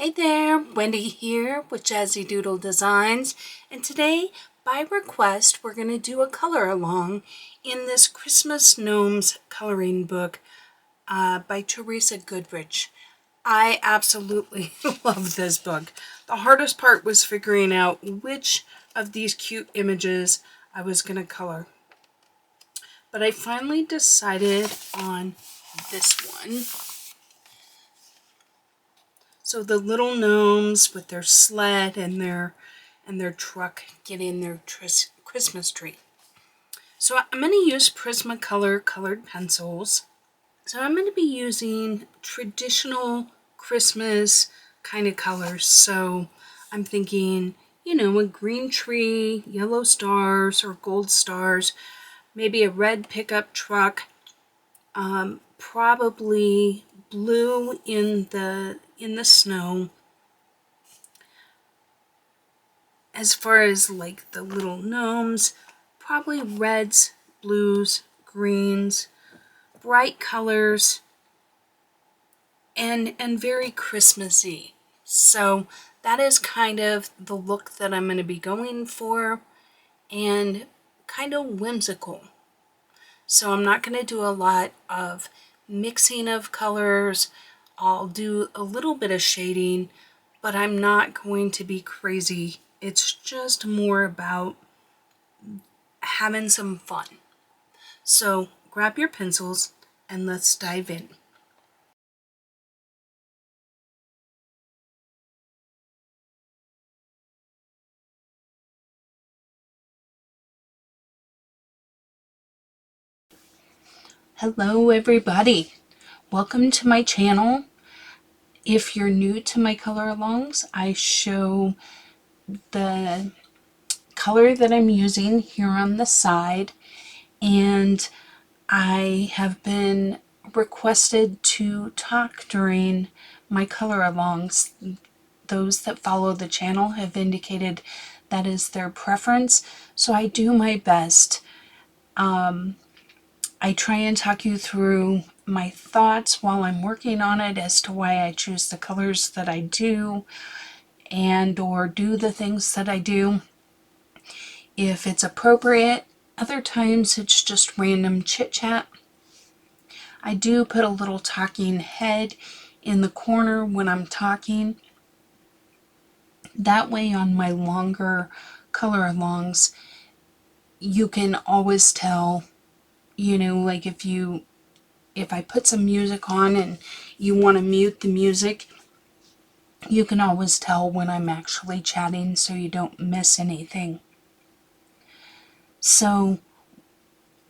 Hey there, Wendy here with Jazzydoodledesigns, and today, by request, we're going to do a color along in this Christmas Gnomes coloring book by Teresa Goodrich. I absolutely love this book. The hardest part was figuring out which of these cute images I was going to color. But I finally decided on this one. So the little gnomes with their sled and their truck getting their Christmas tree. So I'm going to use Prismacolor colored pencils. So I'm going to be using traditional Christmas kind of colors. So I'm thinking, you know, a green tree, yellow stars or gold stars, maybe a red pickup truck, probably blue in the snow. As far as like the little gnomes, probably reds, blues, greens, bright colors, and very Christmassy. So that is kind of the look that I'm going to be going for, and kind of whimsical. So I'm not going to do a lot of mixing of colors. I'll do a little bit of shading, but I'm not going to be crazy. It's just more about having some fun. So grab your pencils and let's dive in. Hello everybody, welcome to my channel. If you're new to my color alongs, I show the color that I'm using here on the side, and I have been requested to talk during my color alongs. Those that follow the channel have indicated that is their preference, so I do my best. I try and talk you through my thoughts while I'm working on it as to why I choose the colors that I do and or do the things that I do. If it's appropriate, other times it's just random chit chat. I do put a little talking head in the corner when I'm talking. That way on my longer color alongs, you can always tell, you know, like if I put some music on and you want to mute the music, you can always tell when I'm actually chatting so you don't miss anything. So,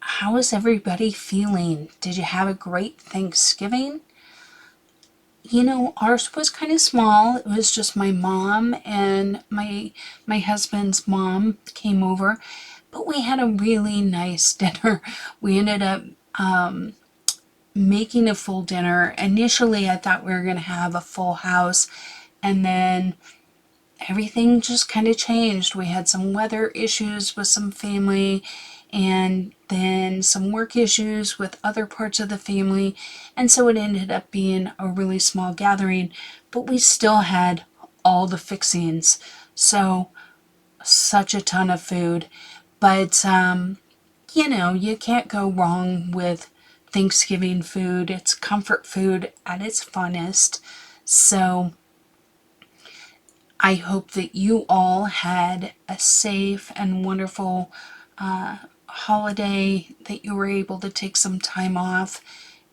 how is everybody feeling? Did you have a great Thanksgiving? You know, ours was kind of small. It was just my mom and my husband's mom came over, but we had a really nice dinner. We ended up making a full dinner. Initially, I thought we were going to have a full house, and then everything just kind of changed. We had some weather issues with some family, and then some work issues with other parts of the family, and so it ended up being a really small gathering, but we still had all the fixings. So such a ton of food. But you know, you can't go wrong with Thanksgiving food. It's comfort food at its funnest. So I hope that you all had a safe and wonderful holiday, that you were able to take some time off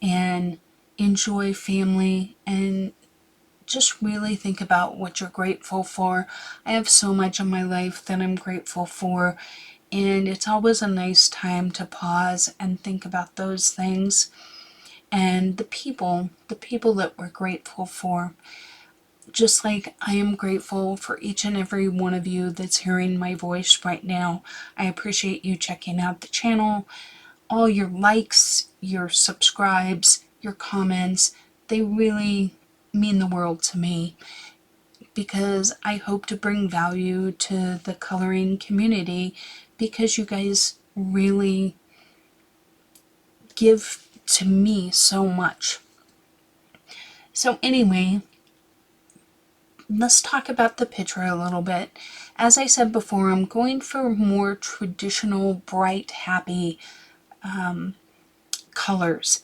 and enjoy family and just really think about what you're grateful for. I have so much in my life that I'm grateful for, and it's always a nice time to pause and think about those things and the people that we're grateful for. Just like I am grateful for each and every one of you that's hearing my voice right now. I appreciate you checking out the channel. All your likes, your subscribes, your comments, they really mean the world to me, because I hope to bring value to the coloring community, because you guys really give to me so much. So anyway, let's talk about the picture a little bit. As I said before, I'm going for more traditional, bright, happy colors.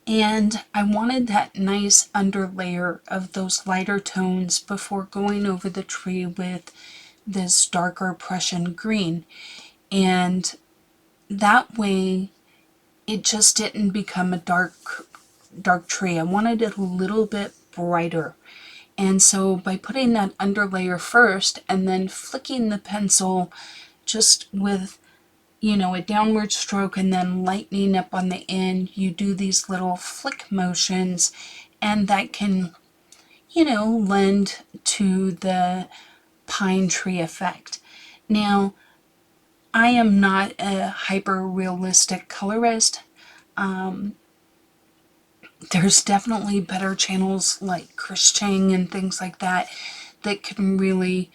And I wanted that nice underlayer of those lighter tones before going over the tree with this darker Prussian green. And that way it just didn't become a dark tree. I wanted it a little bit brighter. And so by putting that underlayer first and then flicking the pencil just with, a downward stroke and then lightening up on the end, you do these little flick motions, and that can, lend to the pine tree effect. Now, I am not a hyper realistic colorist. There's definitely better channels like Chris Chang and things like that that can really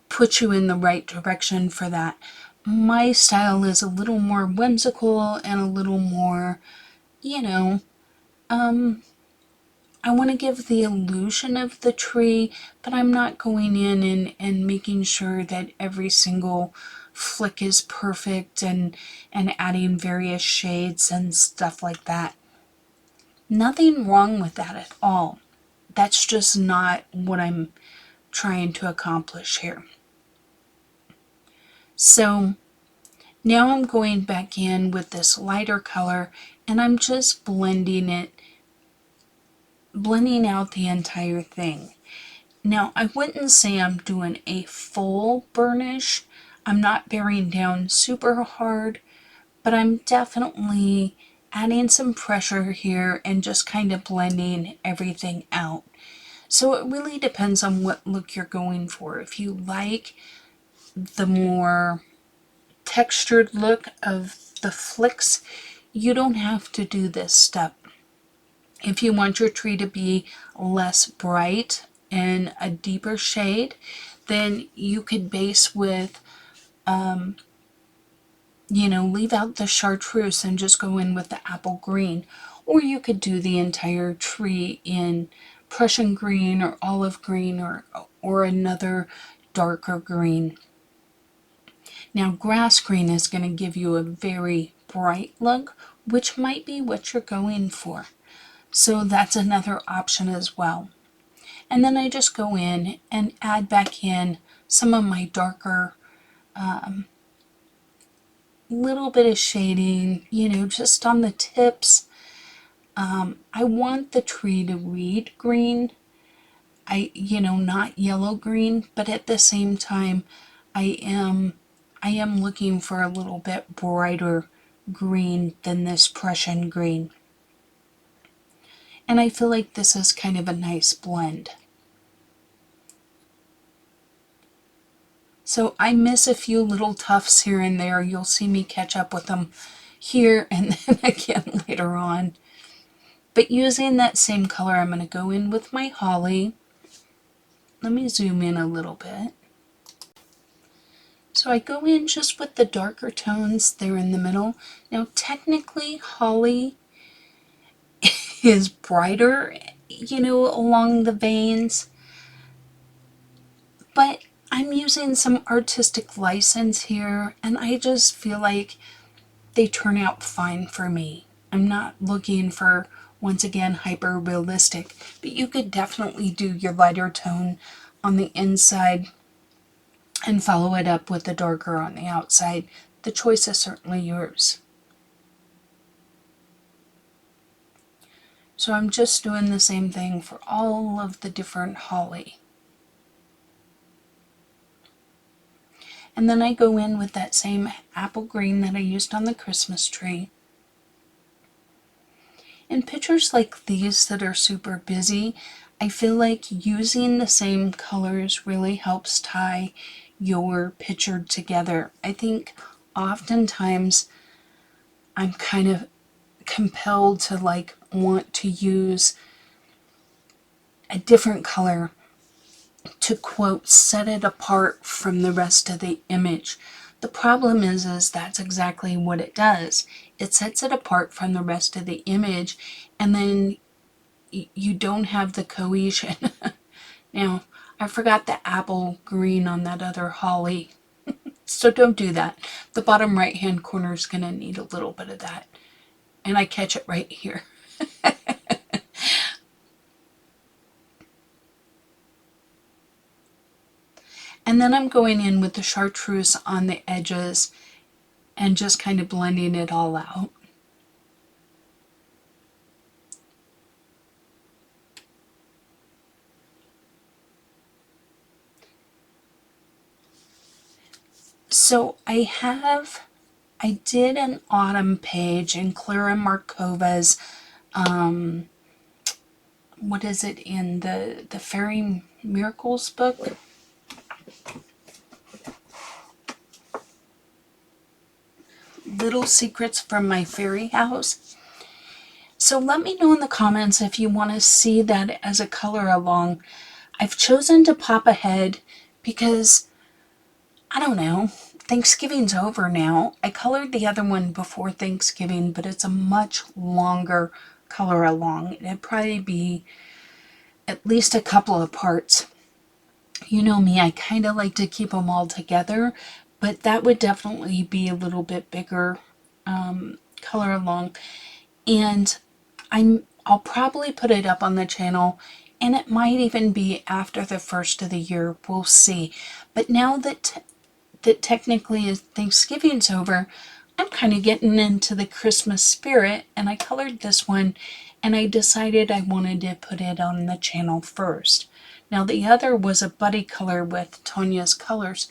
put you in the right direction for that. My style is a little more whimsical and a little more, I want to give the illusion of the tree, but I'm not going in and making sure that every single flick is perfect and adding various shades and stuff like that. Nothing wrong with that at all. That's just not what I'm trying to accomplish here. So now I'm going back in with this lighter color and I'm just blending out the entire thing. Now, I wouldn't say I'm doing a full burnish. I'm not bearing down super hard, but I'm definitely adding some pressure here and just kind of blending everything out. So it really depends on what look you're going for. If you like the more textured look of the flicks, you don't have to do this step. If you want your tree to be less bright and a deeper shade, then you could base with, leave out the chartreuse and just go in with the apple green. Or you could do the entire tree in Prussian green or olive green or another darker green. Now, grass green is going to give you a very bright look, which might be what you're going for. So that's another option as well. And then I just go in and add back in some of my darker, little bit of shading, just on the tips. I want the tree to read green. Not yellow green, but at the same time, I am looking for a little bit brighter green than this Prussian green. And I feel like this is kind of a nice blend. So I miss a few little tufts here and there. You'll see me catch up with them here and then again later on. But using that same color, I'm going to go in with my holly. Let me zoom in a little bit. So I go in just with the darker tones there in the middle. Now technically holly is brighter, along the veins, but I'm using some artistic license here and I just feel like they turn out fine for me. I'm not looking for, once again, hyper realistic, but you could definitely do your lighter tone on the inside and follow it up with the darker on the outside. The choice is certainly yours. So I'm just doing the same thing for all of the different holly. And then I go in with that same apple green that I used on the Christmas tree. In pictures like these that are super busy, I feel like using the same colors really helps tie your picture together. I think oftentimes I'm kind of compelled to want to use a different color to, quote, set it apart from the rest of the image. The problem is that's exactly what it does. It sets it apart from the rest of the image, and then you don't have the cohesion. Now, I forgot the apple green on that other holly. So don't do that. The bottom right hand corner is going to need a little bit of that. And I catch it right here. And then I'm going in with the chartreuse on the edges and just kind of blending it all out. So I did an autumn page in Clara Markova's, what is it, in the Fairy Miracles book? Little Secrets from My Fairy House. So let me know in the comments if you want to see that as a color along. I've chosen to pop ahead because, I don't know, Thanksgiving's over now. I colored the other one before Thanksgiving, but it's a much longer color along. It'd probably be at least a couple of parts. You know me, I kind of like to keep them all together, but that would definitely be a little bit bigger color along. And I'll probably put it up on the channel, and it might even be after the first of the year. We'll see. But now that technically Thanksgiving's over, I'm kind of getting into the Christmas spirit, and I colored this one, and I decided I wanted to put it on the channel first. Now the other was a buddy color with Tanya's colors,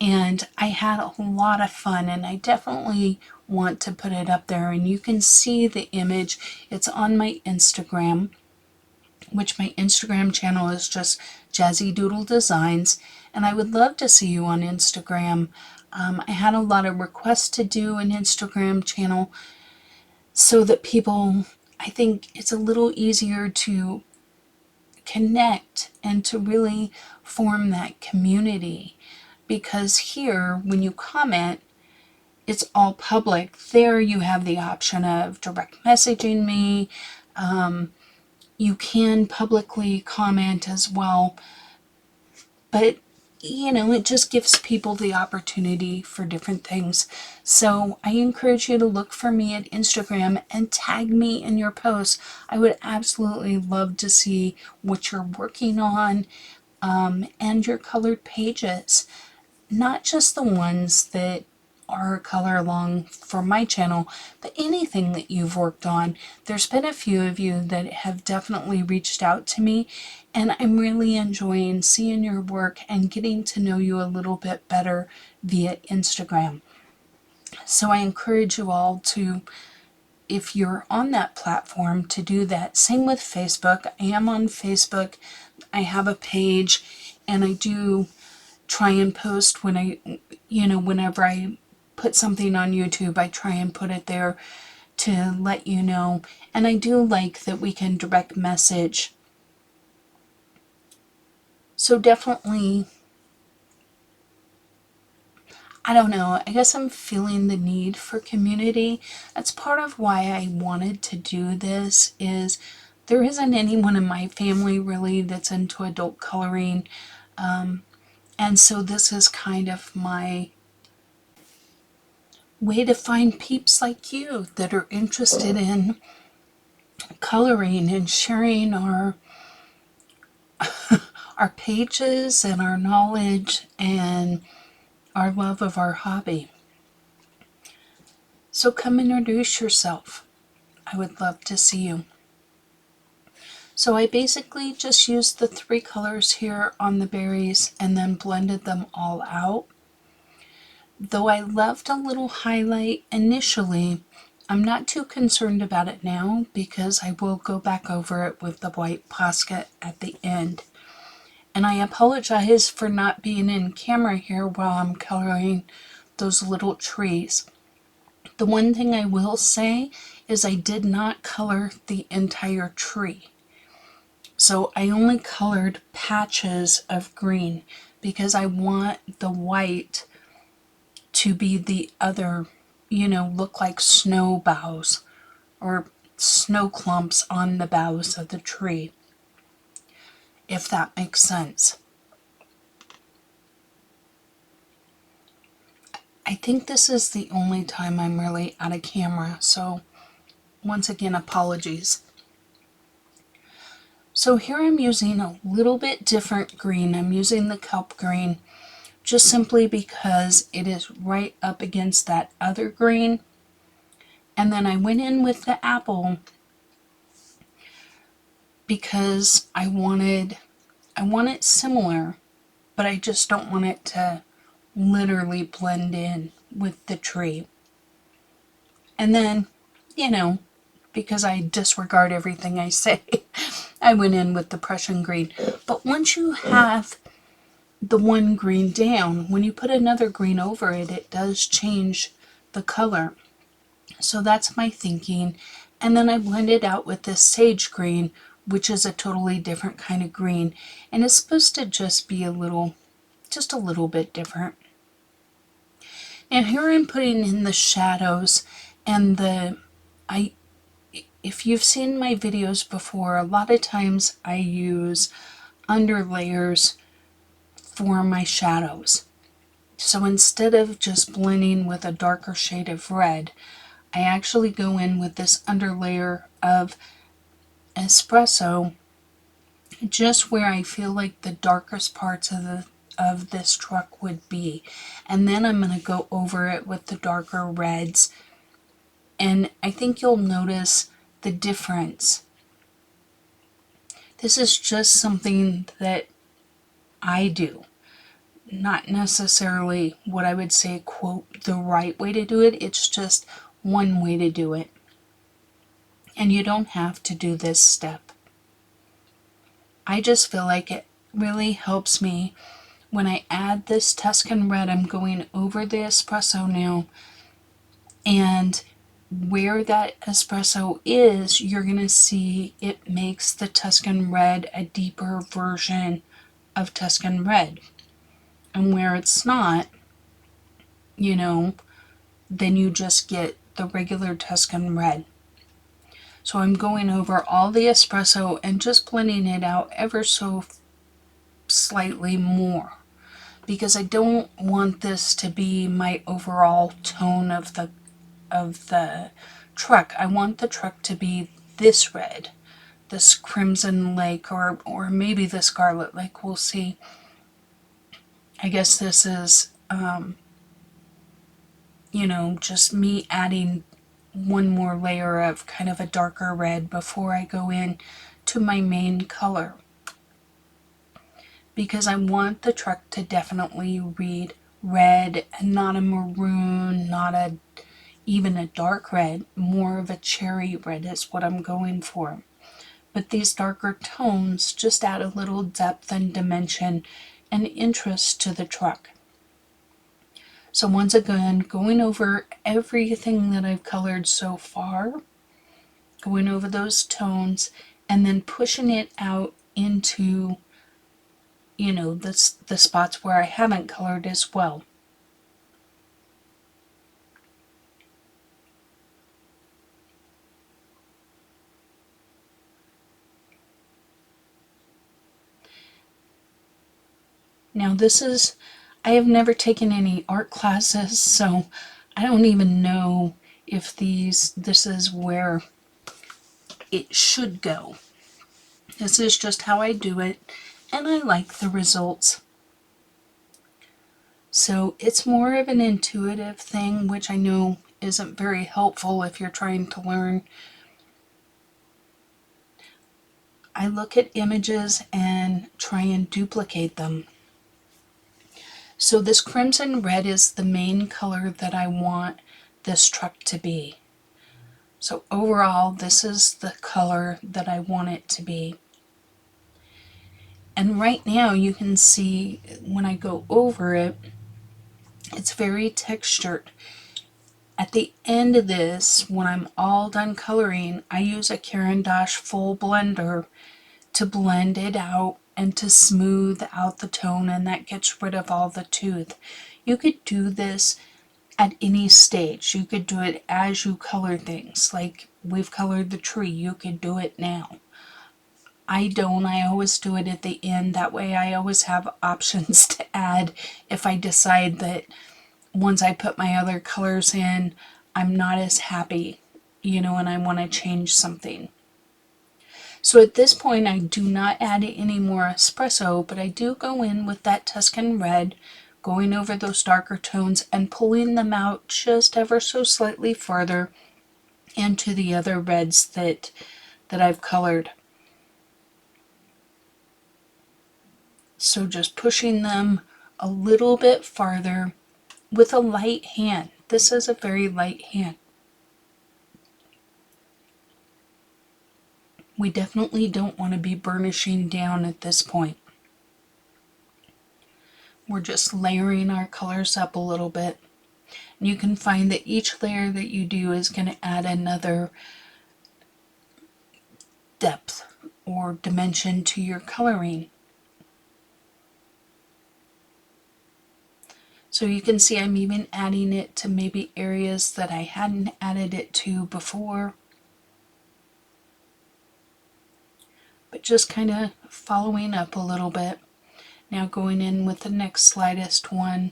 and I had a lot of fun, and I definitely want to put it up there, and you can see the image. It's on my Instagram, which my Instagram channel is just Jazzydoodledesigns, and I would love to see you on Instagram. I had a lot of requests to do an Instagram channel so that people, I think it's a little easier to connect and to really form that community. Because here, when you comment, it's all public. There you have the option of direct messaging me. You can publicly comment as well. But, you know, it just gives people the opportunity for different things. So I encourage you to look for me at Instagram and tag me in your posts. I would absolutely love to see what you're working on, and your colored pages. Not just the ones that are color along for my channel, but anything that you've worked on. There's been a few of you that have definitely reached out to me, and I'm really enjoying seeing your work and getting to know you a little bit better via Instagram. So I encourage you all to, if you're on that platform, to do that. Same with Facebook. I am on Facebook. I have a page, and I do try and post when whenever I put something on YouTube, I try and put it there to let you know. And I do like that we can direct message. So definitely, I don't know, I guess I'm feeling the need for community. That's part of why I wanted to do this, is there isn't anyone in my family really that's into adult coloring. And so this is kind of my way to find peeps like you that are interested in coloring and sharing our pages and our knowledge and our love of our hobby. So come introduce yourself. I would love to see you. So I basically just used the 3 colors here on the berries and then blended them all out. Though I left a little highlight initially, I'm not too concerned about it now because I will go back over it with the white posca at the end. And I apologize for not being in camera here while I'm coloring those little trees. The one thing I will say is I did not color the entire tree. So I only colored patches of green because I want the white to be the other, look like snow boughs or snow clumps on the boughs of the tree, if that makes sense. I think this is the only time I'm really out of camera, so once again, apologies. So here I'm using a little bit different green. I'm using the kelp green just simply because it is right up against that other green. And then I went in with the apple because I want it similar, but I just don't want it to literally blend in with the tree. And then, because I disregard everything I say, I went in with the Prussian green. But once you have the one green down, when you put another green over it, it does change the color. So that's my thinking. And then I blend it out with this sage green, which is a totally different kind of green. And it's supposed to just be just a little bit different. Now here I'm putting in the shadows and if you've seen my videos before, a lot of times I use underlayers for my shadows. So instead of just blending with a darker shade of red, I actually go in with this underlayer of espresso just where I feel like the darkest parts of this truck would be. And then I'm going to go over it with the darker reds. And I think you'll notice the difference. This is just something that I do. Not necessarily what I would say, quote, the right way to do it. It's just one way to do it. And you don't have to do this step. I just feel like it really helps me when I add this Tuscan red. I'm going over the espresso now, and where that espresso is, you're going to see it makes the Tuscan red a deeper version of Tuscan red. And where it's not, then you just get the regular Tuscan red. So I'm going over all the espresso and just blending it out ever so slightly more, because I don't want this to be my overall tone of the truck. I want the truck to be this red, this crimson lake, or maybe the scarlet lake. We'll see. I guess this is just me adding one more layer of kind of a darker red before I go in to my main color, because I want the truck to definitely read red and not a maroon, not even a dark red. More of a cherry red is what I'm going for. But these darker tones just add a little depth and dimension and interest to the truck. So once again, going over everything that I've colored so far, going over those tones, and then pushing it out into, the spots where I haven't colored as well. Now I have never taken any art classes, so I don't even know if this is where it should go. This is just how I do it, and I like the results. So it's more of an intuitive thing, which I know isn't very helpful if you're trying to learn. I look at images and try and duplicate them. So this crimson red is the main color that I want this truck to be. So overall, this is the color that I want it to be. And right now you can see when I go over it, it's very textured. At the end of this, when I'm all done coloring, I use a Caran d'Ache full blender to blend it out and to smooth out the tone, and that gets rid of all the tooth. You could do this at any stage. You could do it as you color things. Like we've colored the tree, you could do it now. I don't. I always do it at the end. That way I always have options to add if I decide that once I put my other colors in, I'm not as happy, and I want to change something. So at this point, I do not add any more espresso, but I do go in with that Tuscan red, going over those darker tones and pulling them out just ever so slightly further into the other reds that I've colored. So just pushing them a little bit farther with a light hand. This is a very light hand. We definitely don't want to be burnishing down at this point. We're just layering our colors up a little bit. And you can find that each layer that you do is going to add another depth or dimension to your coloring. So you can see I'm even adding it to maybe areas that I hadn't added it to before. But just kind of following up a little bit. Now going in with the next slightest one,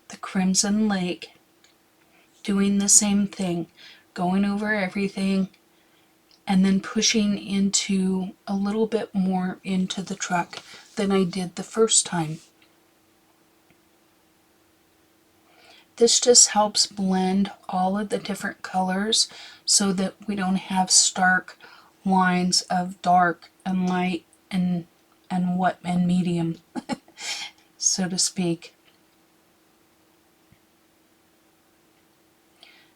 the Crimson Lake, doing the same thing, going over everything and then pushing into a little bit more into the truck than I did the first time. This just helps blend all of the different colors so that we don't have stark lines of dark and light and medium, so to speak.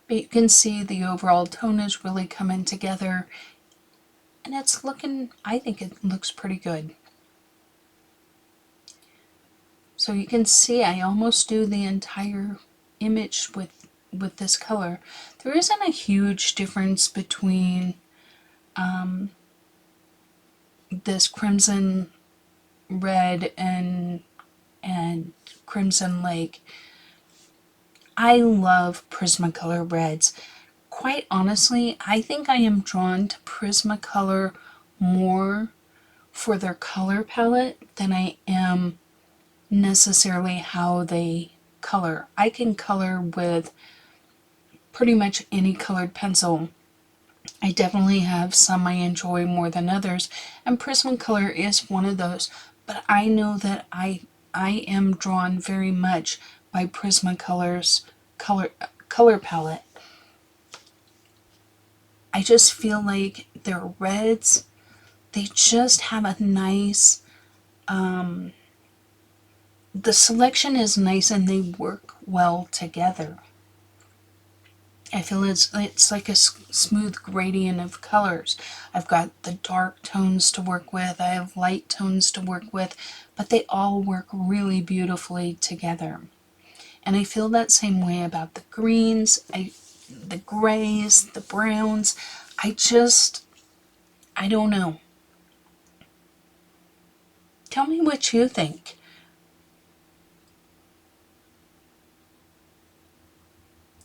But you can see the overall tone is really coming together, and it's looking, I think it looks pretty good. So you can see I almost do the entire image with this color. There isn't a huge difference between this Crimson Red and Crimson Lake. I love Prismacolor reds. Quite honestly, I think I am drawn to Prismacolor more for their color palette than I am necessarily how they color. I can color with pretty much any colored pencil. I definitely have some I enjoy more than others, and Prismacolor is one of those. But I know that I am drawn very much by Prismacolor's color palette. I just feel like their reds, they just have a nice, the selection is nice and they work well together. I feel it's like a smooth gradient of colors. I've got the dark tones to work with, I have light tones to work with, but they all work really beautifully together. And I feel that same way about the greens, the grays, the browns. I don't know. Tell me what you think.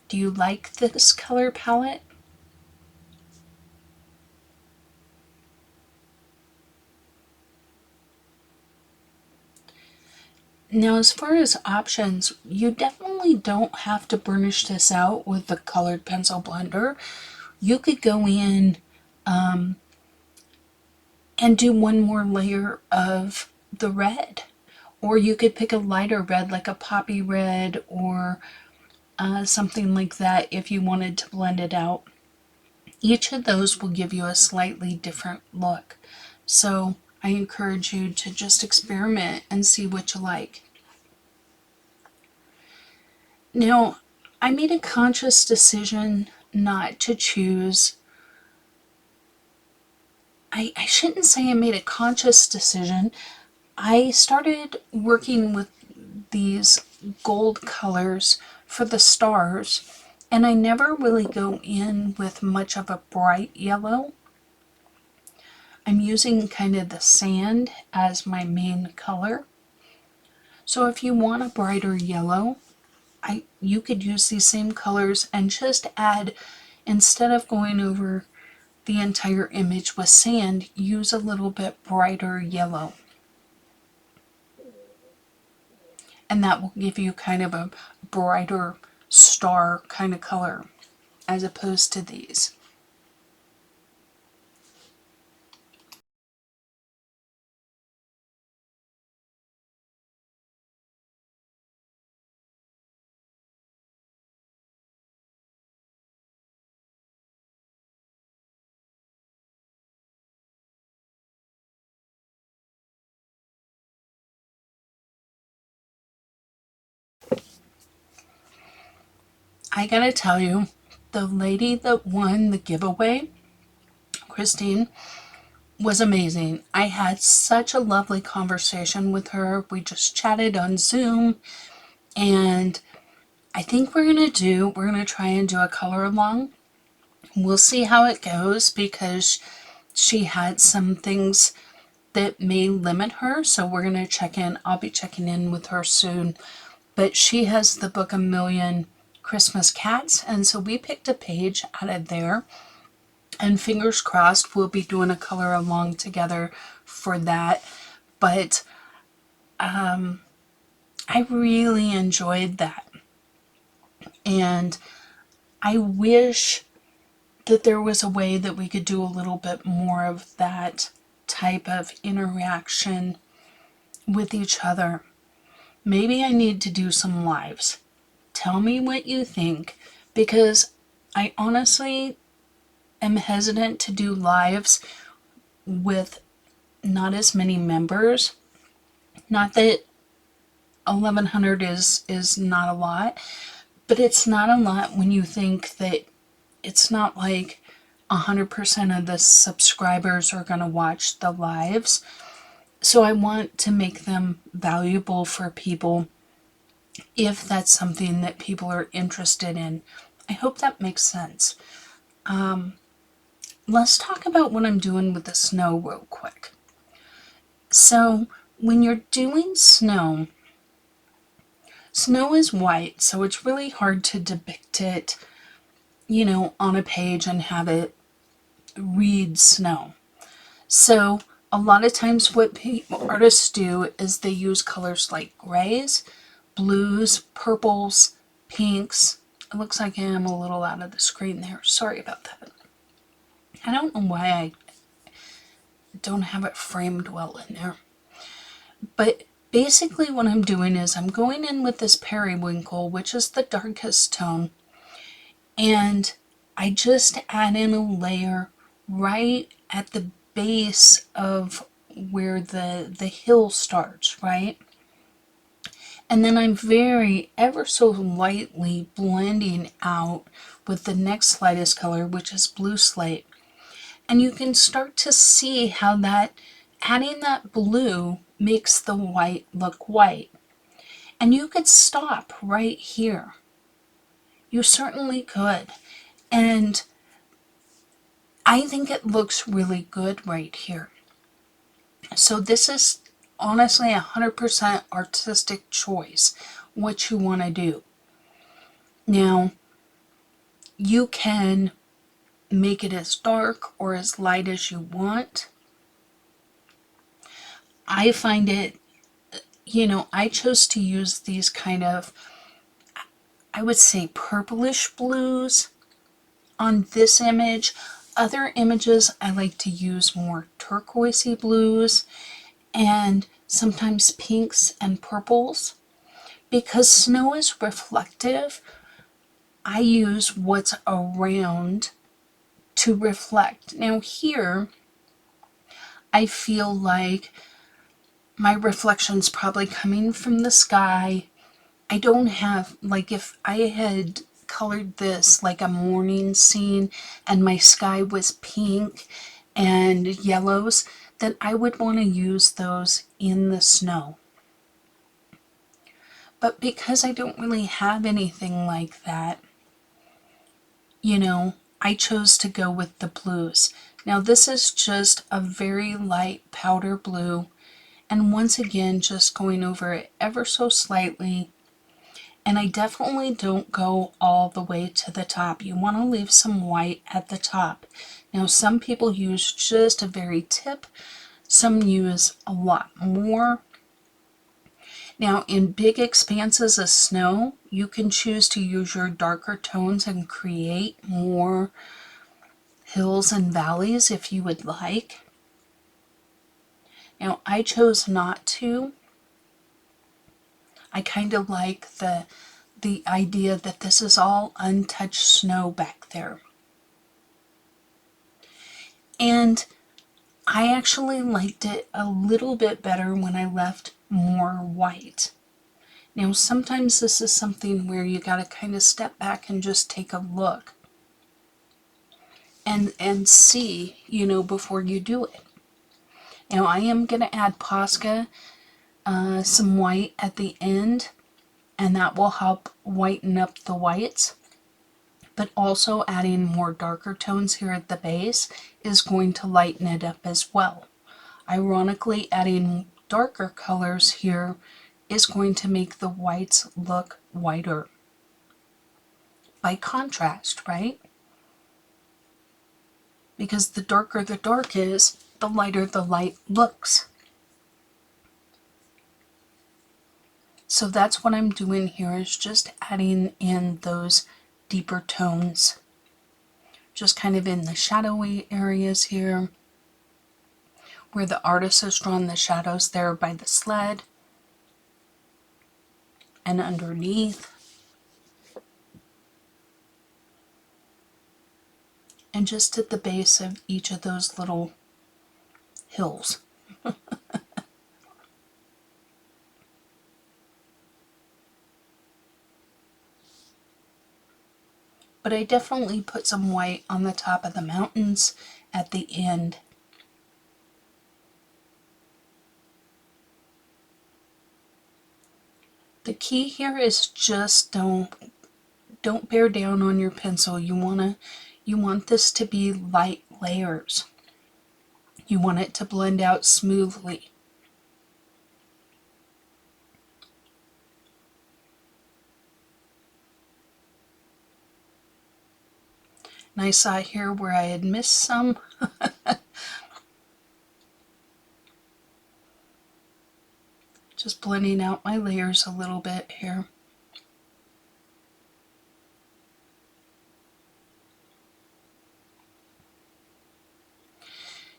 Do you like this color palette? Now, as far as options, you definitely don't have to burnish this out with the colored pencil blender. You could go in and do one more layer of the red. Or you could pick a lighter red, like a poppy red or something like that if you wanted to blend it out. Each of those will give you a slightly different look. So I encourage you to just experiment and see what you like. Now, I made a conscious decision not to choose. I shouldn't say I made a conscious decision. I started working with these gold colors for the stars, and I never really go in with much of a bright yellow. I'm using kind of the sand as my main color. So if you want a brighter yellow, you could use these same colors and just add, instead of going over the entire image with sand, use a little bit brighter yellow. And that will give you kind of a brighter star kind of color as opposed to these. I gotta tell you, the lady that won the giveaway, Christine, was amazing. I had such a lovely conversation with her. We just chatted on Zoom, and I think we're gonna try and do a color along. We'll see how it goes because she had some things that may limit her, so we're gonna check in. I'll be checking in with her soon. But she has the book A Million Christmas Cats, and so we picked a page out of there. And fingers crossed, we'll be doing a color along together for that. But I really enjoyed that. And I wish that there was a way that we could do a little bit more of that type of interaction with each other. Maybe I need to do some lives. Tell me what you think, because I honestly am hesitant to do lives with not as many members. Not that 1100 is not a lot, but it's not a lot when you think that it's not like 100% of the subscribers are going to watch the lives. So I want to make them valuable for people if that's something that people are interested in. I hope that makes sense. Let's talk about what I'm doing with the snow real quick. So when you're doing snow, snow is white, so it's really hard to depict it, on a page and have it read snow. So a lot of times what artists do is they use colors like grays, blues, purples, pinks. It looks like I am a little out of the screen there. Sorry about that. I don't know why I don't have it framed well in there. But basically what I'm doing is I'm going in with this periwinkle, which is the darkest tone, and I just add in a layer right at the base of where the hill starts, right? And then I'm very ever so lightly blending out with the next lightest color, which is blue slate. And you can start to see how that adding that blue makes the white look white. And you could stop right here. You certainly could. And I think it looks really good right here. So this is honestly 100% artistic choice, what you want to do. Now, you can make it as dark or as light as you want. I find it, I chose to use these kind of, I would say, purplish blues on this image. Other images I like to use more turquoisey blues and sometimes pinks and purples. Because snow is reflective, I use what's around to reflect. Now here, I feel like my reflection's probably coming from the sky. I don't have, like if I had colored this like a morning scene and my sky was pink and yellows, then I would want to use those in the snow. But because I don't really have anything like that, I chose to go with the blues. Now this is just a very light powder blue, and once again just going over it ever so slightly. And I definitely don't go all the way to the top. You want to leave some white at the top. Now some people use just a very tip, some use a lot more. Now, in big expanses of snow, you can choose to use your darker tones and create more hills and valleys if you would like. Now, I chose not to. I kind of like the idea that this is all untouched snow back there. And I actually liked it a little bit better when I left more white. Now, sometimes this is something where you got to kind of step back and just take a look and see, before you do it. Now, I am going to add posca, some white at the end, and that will help whiten up the whites. But also adding more darker tones here at the base is going to lighten it up as well. Ironically, adding darker colors here is going to make the whites look whiter. By contrast, right? Because the darker the dark is, the lighter the light looks. So that's what I'm doing here, is just adding in those deeper tones. Just kind of in the shadowy areas here, where the artist has drawn the shadows there by the sled, and underneath. And just at the base of each of those little hills. But I definitely put some white on the top of the mountains at the end. The key here is just don't bear down on your pencil. You want this to be light layers. You want it to blend out smoothly. And I saw here where I had missed some. Just blending out my layers a little bit here.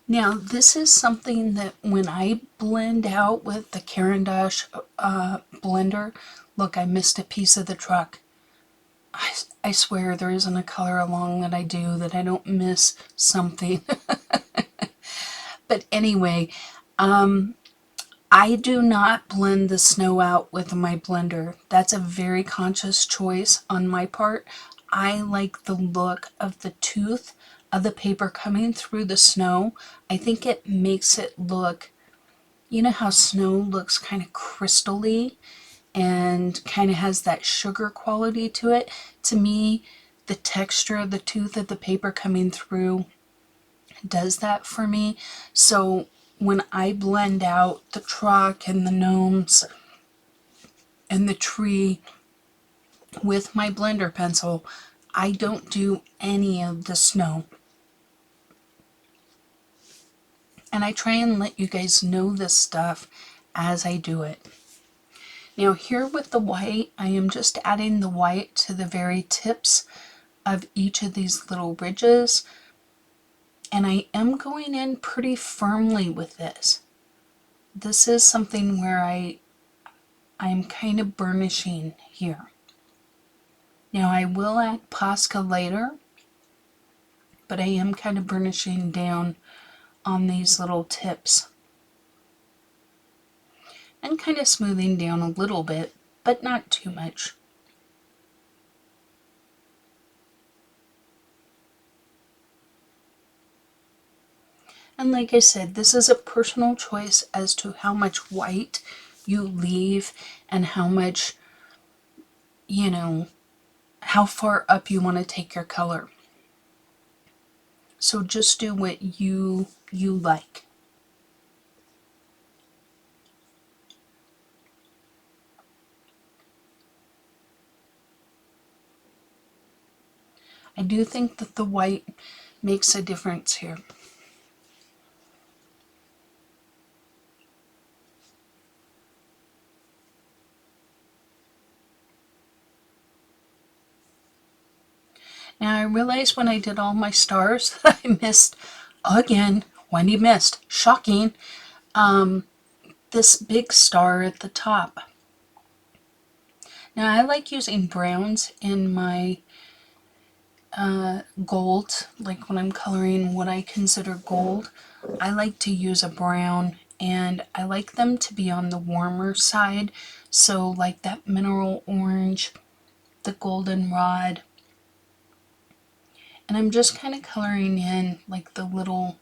Now, this is something that when I blend out with the Caran d'Ache blender, look, I missed a piece of the truck. I swear there isn't a color along that I do that I don't miss something. But anyway, I do not blend the snow out with my blender. That's a very conscious choice on my part. I like the look of the tooth of the paper coming through the snow. I think it makes it look, you know how snow looks kind of crystally and kind of has that sugar quality to it? To me, the texture of the tooth of the paper coming through does that for me. So when I blend out the truck and the gnomes and the tree with my blender pencil, I don't do any of the snow. And I try and let you guys know this stuff as I do it. Now here with the white, I am just adding the white to the very tips of each of these little ridges. And I am going in pretty firmly with this. This is something where I'm kind of burnishing here. Now I will add posca later, but I am kind of burnishing down on these little tips. And kind of smoothing down a little bit, but not too much. And like I said, this is a personal choice as to how much white you leave and how much, how far up you want to take your color. So just do what you like. I do think that the white makes a difference here. Now I realized when I did all my stars that I missed, again, Wendy missed, shocking, this big star at the top. Now I like using browns in my gold, like when I'm coloring what I consider gold. I like to use a brown, and I like them to be on the warmer side. So like that mineral orange, the goldenrod, and I'm just kind of coloring in like the little,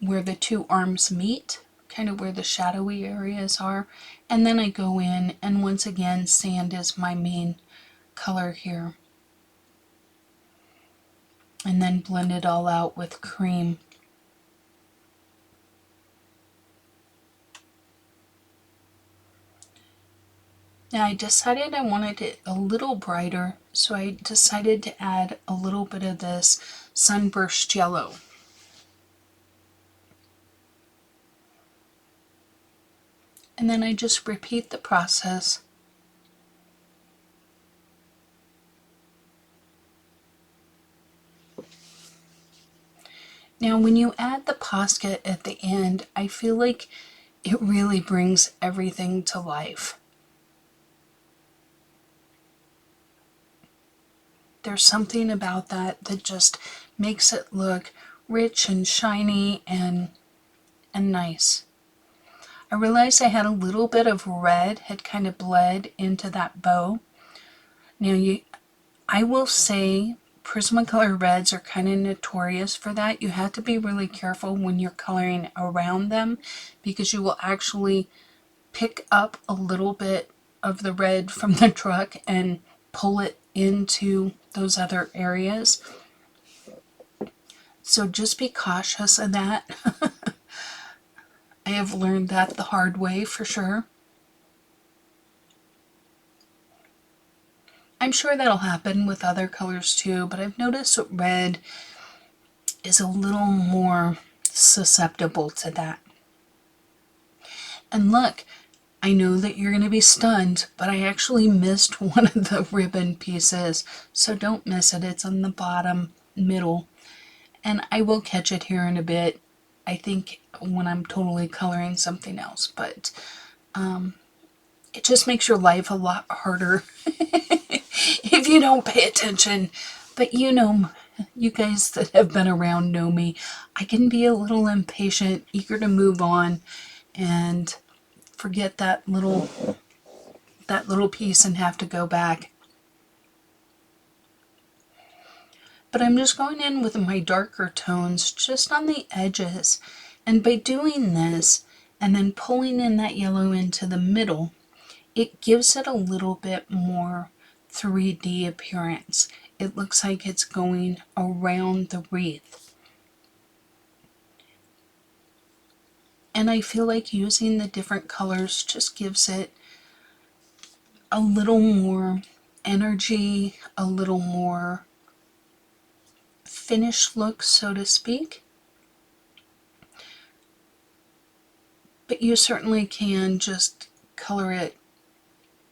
where the two arms meet, kind of where the shadowy areas are. And then I go in, and once again, sand is my main color here. And then blend it all out with cream. Now I decided I wanted it a little brighter, so I decided to add a little bit of this sunburst yellow. And then I just repeat the process. Now when you add the posca at the end, I feel like it really brings everything to life. There's something about that that just makes it look rich and shiny and nice. I realized I had a little bit of red had kind of bled into that bow. Now I will say Prismacolor reds are kind of notorious for that. You have to be really careful when you're coloring around them, because you will actually pick up a little bit of the red from the truck and pull it into those other areas. So just be cautious of that. I have learned that the hard way for sure. I'm sure that'll happen with other colors too, but I've noticed that red is a little more susceptible to that. And look, I know that you're going to be stunned, but I actually missed one of the ribbon pieces, so don't miss it. It's on the bottom middle, and I will catch it here in a bit, I think, when I'm totally coloring something else, but it just makes your life a lot harder if you don't pay attention. But you know, you guys that have been around know me. I can be a little impatient, eager to move on, and forget that little piece and have to go back. But I'm just going in with my darker tones just on the edges, and by doing this and then pulling in that yellow into the middle, it gives it a little bit more 3D appearance. It looks like it's going around the wreath. And I feel like using the different colors just gives it a little more energy, a little more finished look, so to speak. But you certainly can just color it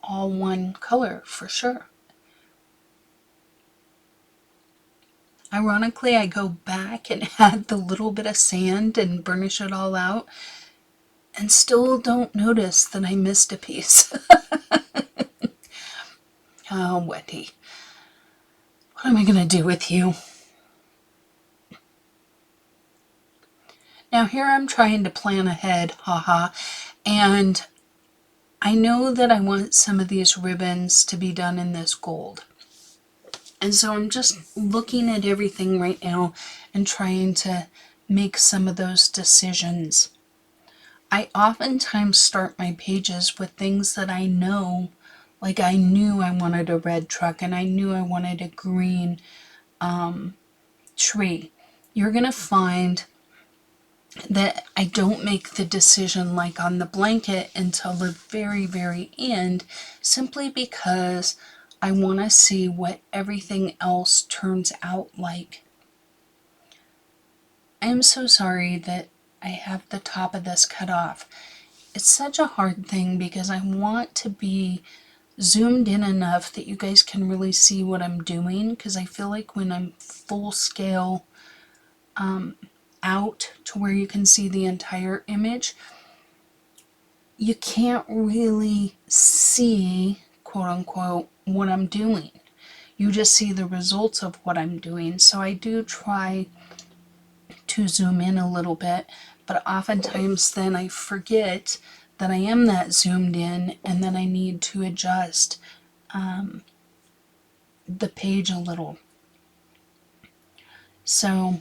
all one color for sure. Ironically, I go back and add the little bit of sand and burnish it all out, and still don't notice that I missed a piece. Oh, Wendy, what am I going to do with you? Now here I'm trying to plan ahead, haha, and I know that I want some of these ribbons to be done in this gold. And so I'm just looking at everything right now and trying to make some of those decisions. I oftentimes start my pages with things that I know, like I knew I wanted a red truck and I knew I wanted a green tree. You're going to find that I don't make the decision like on the blanket until the very, very end, simply because I want to see what everything else turns out like. I am so sorry that I have the top of this cut off. It's such a hard thing because I want to be zoomed in enough that you guys can really see what I'm doing, because I feel like when I'm full scale out to where you can see the entire image, you can't really see, quote unquote, what I'm doing. You just see the results of what I'm doing. So I do try to zoom in a little bit, but oftentimes then I forget that I am that zoomed in, and then I need to adjust the page a little. So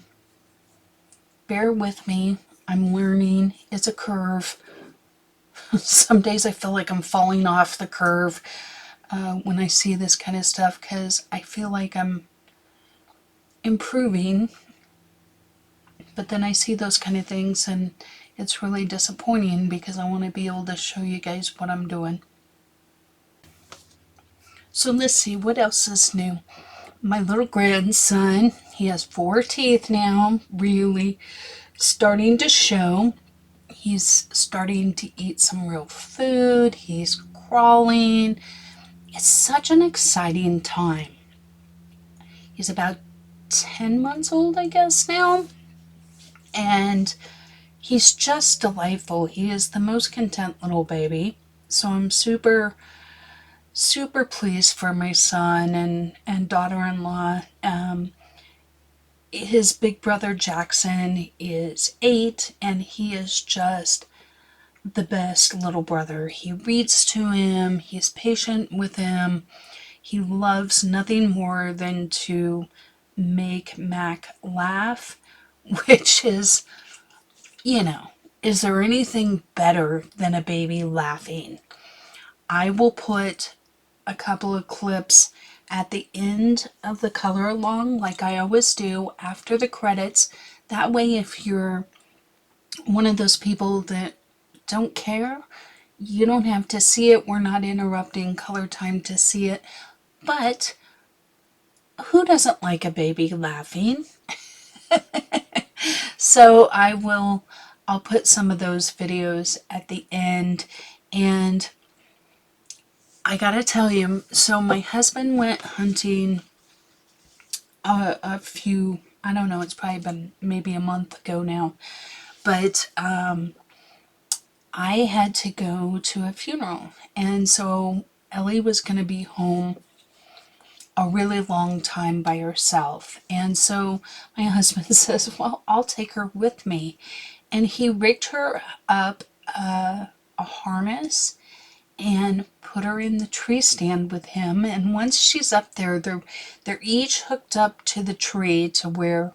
bear with me. I'm learning. It's a curve. Some days I feel like I'm falling off the curve when I see this kind of stuff, because I feel like I'm improving, but then I see those kind of things and it's really disappointing, because I want to be able to show you guys what I'm doing. So let's see, what else is new? My little grandson, he has 4 teeth now, really starting to show. He's starting to eat some real food. He's crawling. It's such an exciting time. He's about 10 months old, I guess, now. And he's just delightful. He is the most content little baby. So I'm super, super pleased for my son and daughter-in-law. His big brother Jackson is 8, and he is just the best little brother. He reads to him, he's patient with him, he loves nothing more than to make Mac laugh, which is, is there anything better than a baby laughing? I will put a couple of clips at the end of the color along, like I always do, after the credits. That way, if you're one of those people that don't care, you don't have to see it. We're not interrupting color time to see it. But who doesn't like a baby laughing? So I'll put some of those videos at the end. And I gotta tell you, so my husband went hunting a few, I don't know, it's probably been maybe a month ago now. But I had to go to a funeral. And so Ellie was going to be home a really long time by herself. And so my husband says, well, I'll take her with me. And he rigged her up a harness and put her in the tree stand with him. And once she's up there, they're each hooked up to the tree to where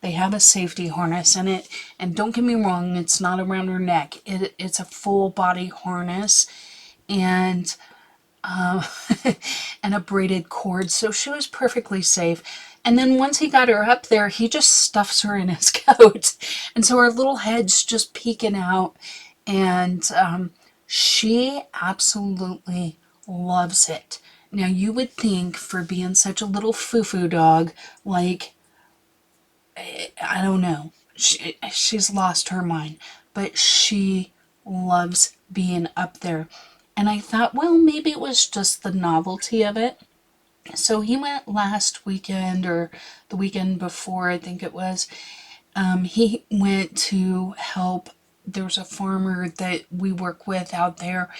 they have a safety harness in it. And don't get me wrong, it's not around her neck. It's a full body harness and and a braided cord. So she was perfectly safe. And then once he got her up there, he just stuffs her in his coat. And so her little head's just peeking out. And she absolutely loves it. Now, you would think, for being such a little foo-foo dog, like, I don't know, she's lost her mind, but she loves being up there. And I thought, well, maybe it was just the novelty of it. So he went last weekend, or the weekend before, I think it was. He went to help. There's a farmer that we work with out there,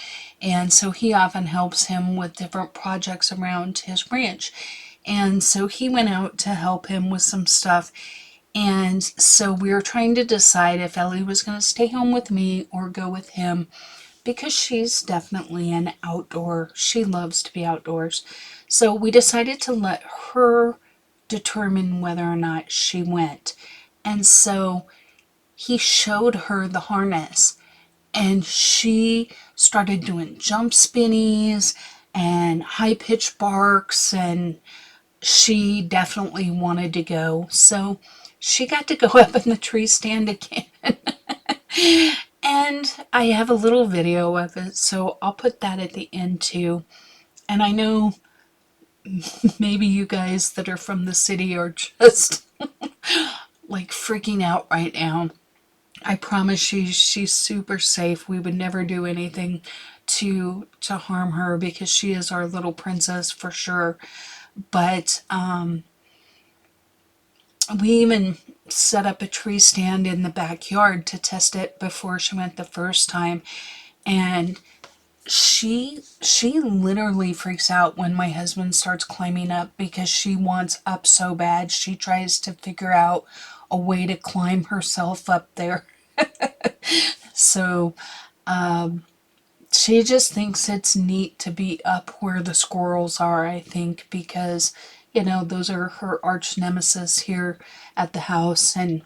and so he often helps him with different projects around his ranch. And so he went out to help him with some stuff. And so we were trying to decide if Ellie was going to stay home with me or go with him, because she's definitely an outdoor. She loves to be outdoors. So we decided to let her determine whether or not she went. And so he showed her the harness, and she started doing jump spinnies and high pitched barks, and she definitely wanted to go. So she got to go up in the tree stand again. And I have a little video of it, so I'll put that at the end too. And I know maybe you guys that are from the city are just like freaking out right now. I promise she's super safe. We would never do anything to harm her, because she is our little princess for sure. But we even set up a tree stand in the backyard to test it before she went the first time. And she literally freaks out when my husband starts climbing up, because she wants up so bad. She tries to figure out a way to climb herself up there. So she just thinks it's neat to be up where the squirrels are, I think, because, those are her arch nemesis here at the house, and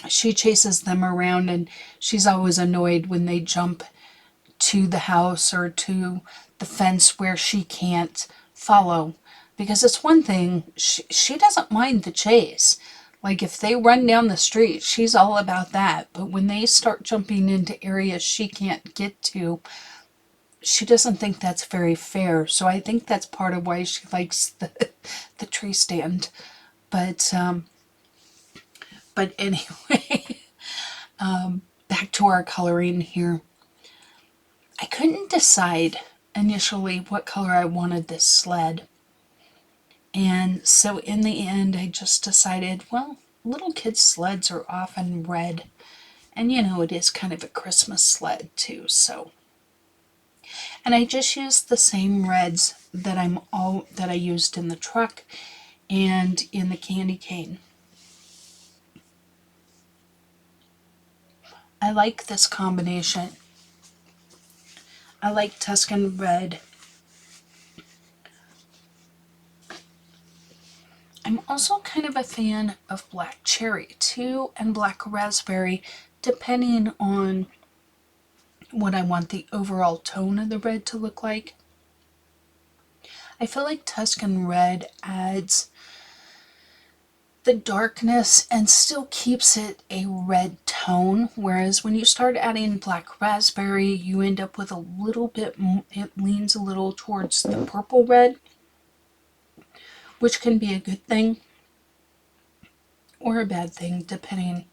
she chases them around, and she's always annoyed when they jump to the house or to the fence where she can't follow. Because it's one thing, she doesn't mind the chase. Like if they run down the street, she's all about that. But when they start jumping into areas she can't get to, she doesn't think that's very fair. So I think that's part of why she likes the tree stand. But anyway, back to our coloring here. I couldn't decide initially what color I wanted this sled. And so in the end, I just decided, well, little kids' sleds are often red. And it is kind of a Christmas sled too, so. And I just used the same reds that I used in the truck and in the candy cane. I like this combination. I like Tuscan red. I'm also kind of a fan of black cherry too, and black raspberry, depending on what I want the overall tone of the red to look like. I feel like Tuscan red adds the darkness and still keeps it a red tone, whereas when you start adding black raspberry, you end up with a little bit, it leans a little towards the purple red, which can be a good thing or a bad thing, depending.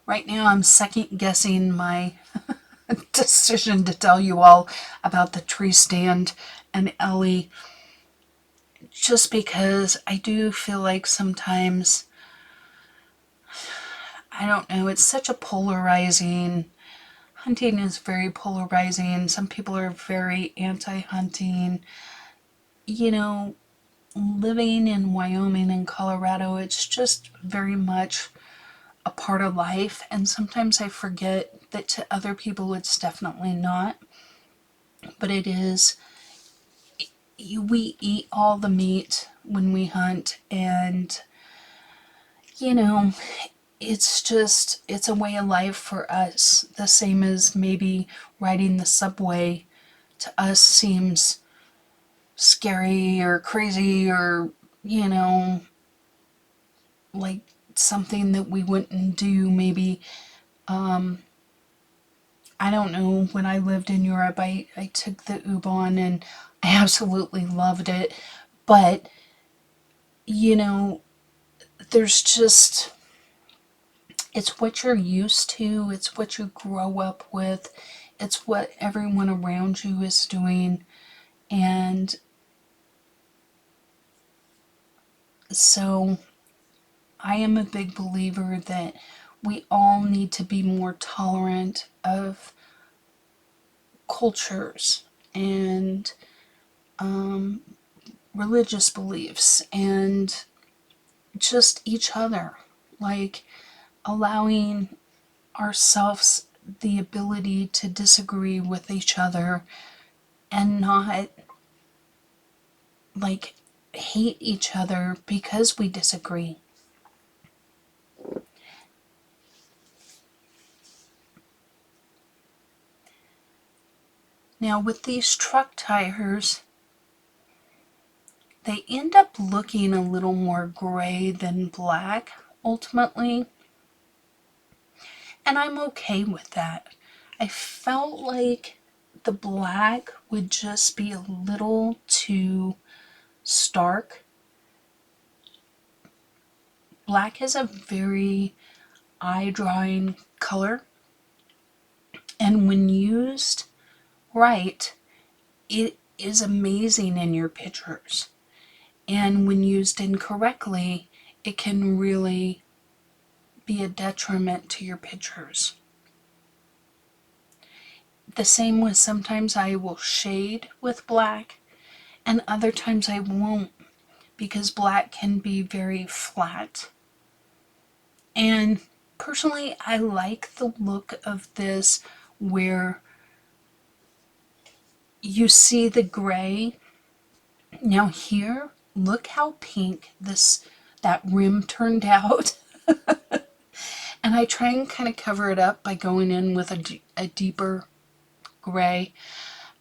Right now I'm second guessing my decision to tell you all about the tree stand and Ellie, just because I do feel like sometimes, I don't know, it's such a polarizing, hunting is very polarizing. Some people are very anti-hunting. Living in Wyoming and Colorado, it's just very much a part of life, and sometimes I forget that to other people it's definitely not, but it is. We eat all the meat when we hunt, and it's a way of life for us, the same as maybe riding the subway to us seems scary or crazy, or like something that we wouldn't do. Maybe I don't know, when I lived in Europe, I took the U-Bahn and I absolutely loved it. But, you know, there's just, it's what you're used to, it's what you grow up with, it's what everyone around you is doing. And so I am a big believer that we all need to be more tolerant of cultures and religious beliefs and just each other. Like allowing ourselves the ability to disagree with each other and not like hate each other because we disagree. Now, with these truck tires, they end up looking a little more gray than black ultimately, and I'm okay with that. I felt like the black would just be a little too stark. Black is a very eye drawing color, and when used right, it is amazing in your pictures. And when used incorrectly, it can really be a detriment to your pictures. The same with sometimes I will shade with black, and other times I won't, because black can be very flat. And personally, I like the look of this where you see the gray. Now here, look how pink that rim turned out. And I try and kind of cover it up by going in with a deeper gray.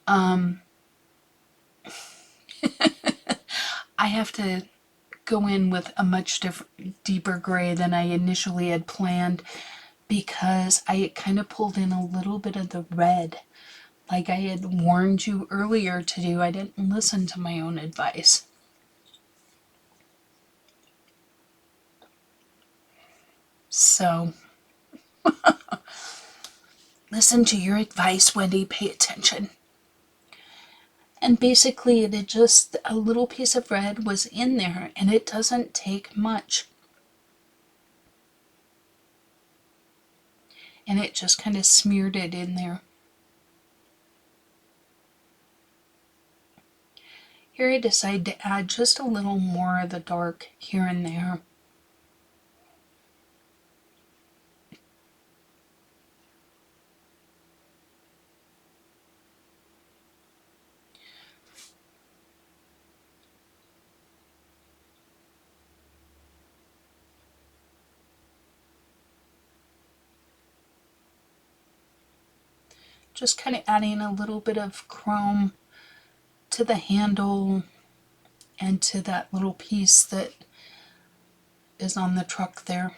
I have to go in with a much deeper gray than I initially had planned, because I kind of pulled in a little bit of the red, like I had warned you earlier to do. I didn't listen to my own advice. So, listen to your advice, Wendy. Pay attention. And basically, it had just a little piece of red was in there, and it doesn't take much. And it just kind of smeared it in there. Here I decided to add just a little more of the dark here and there. Just kind of adding a little bit of chrome to the handle and to that little piece that is on the truck there.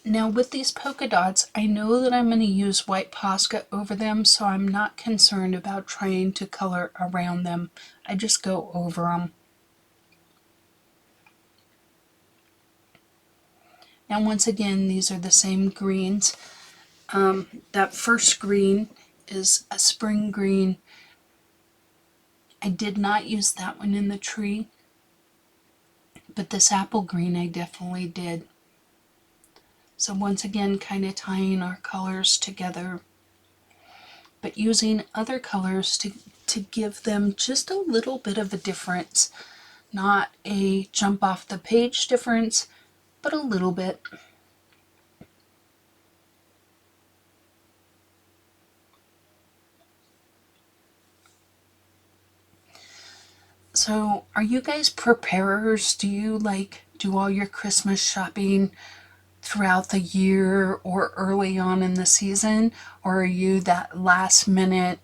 Now with these polka dots, I know that I'm going to use white posca over them, so I'm not concerned about trying to color around them. I just go over them. Now once again, these are the same greens. That first green is a spring green. I did not use that one in the tree, but this apple green I definitely did. So once again, kind of tying our colors together, but using other colors to give them just a little bit of a difference. Not a jump off the page difference, but a little bit. So, are you guys preparers? Do you do all your Christmas shopping throughout the year or early on in the season? Or are you that last minute,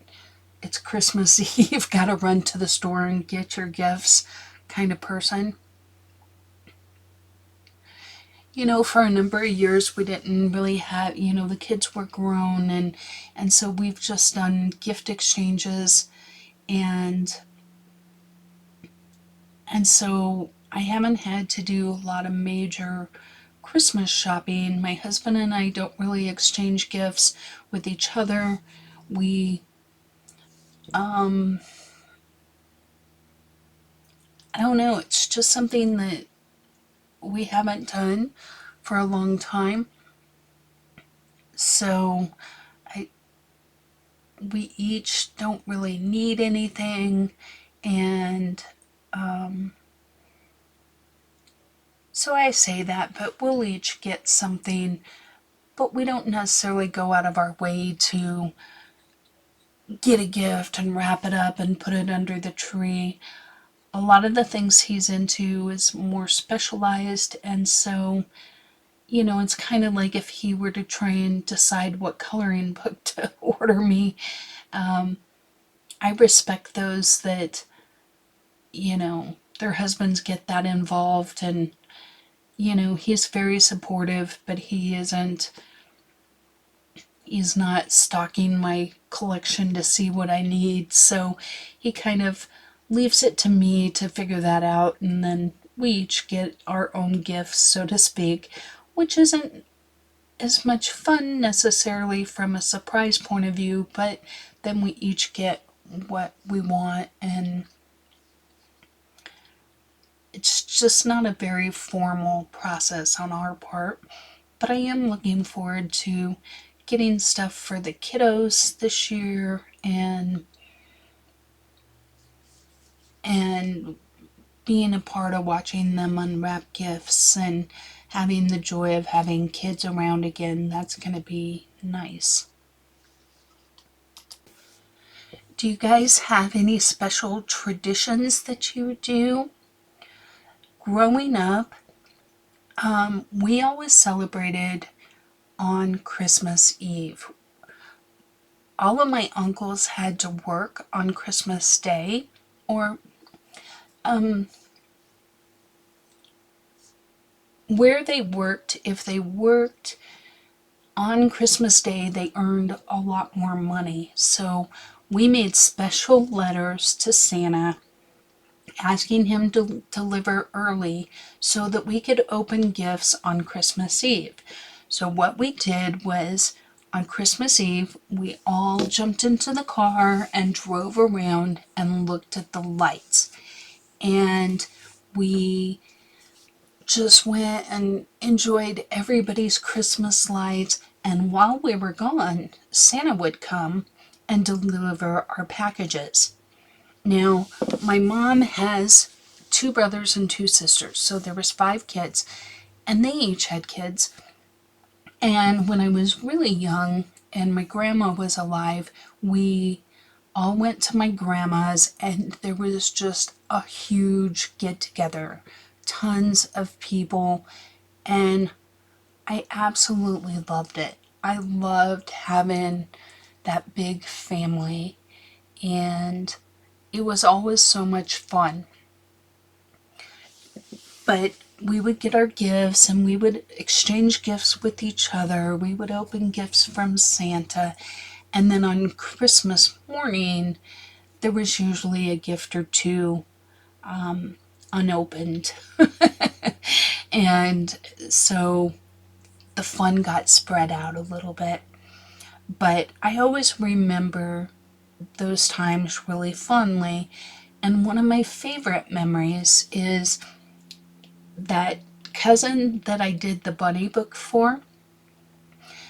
it's Christmas Eve, gotta run to the store and get your gifts kind of person? For a number of years we didn't really have, the kids were grown, and so we've just done gift exchanges, and so I haven't had to do a lot of major Christmas shopping. My husband and I don't really exchange gifts with each other. We, I don't know, it's just something that we haven't done for a long time. So we each don't really need anything, and so I say that, but we'll each get something, but we don't necessarily go out of our way to get a gift and wrap it up and put it under the tree. A lot of the things he's into is more specialized, and so, it's kind of like if he were to try and decide what coloring book to order me. I respect those that, their husbands get that involved, and he's very supportive, but he's not stalking my collection to see what I need. So he kind of leaves it to me to figure that out, and then, we each get our own gifts, so to speak, which isn't as much fun necessarily from a surprise point of view, but then we each get what we want, and it's just not a very formal process on our part. But I am looking forward to getting stuff for the kiddos this year, and being a part of watching them unwrap gifts and having the joy of having kids around again. That's going to be nice. Do you guys have any special traditions that you do? Growing up, we always celebrated on Christmas Eve. All of my uncles had to work on Christmas Day, or where they worked, if they worked on Christmas Day, they earned a lot more money. So we made special letters to Santa asking him to deliver early so that we could open gifts on Christmas Eve. So what we did was, on Christmas Eve, we all jumped into the car and drove around and looked at the lights. And we just went and enjoyed everybody's Christmas lights. And while we were gone, Santa would come and deliver our packages. Now, my mom has 2 brothers and 2 sisters, so there was 5 kids, and they each had kids. And when I was really young and my grandma was alive, we all went to my grandma's, and there was just a huge get-together. Tons of people, and I absolutely loved it. I loved having that big family, and it was always so much fun. But we would get our gifts and we would exchange gifts with each other. We would open gifts from Santa. And then on Christmas morning, there was usually a gift or two unopened. And so the fun got spread out a little bit. But I always remember those times really fondly. And one of my favorite memories is that cousin that I did the bunny book for.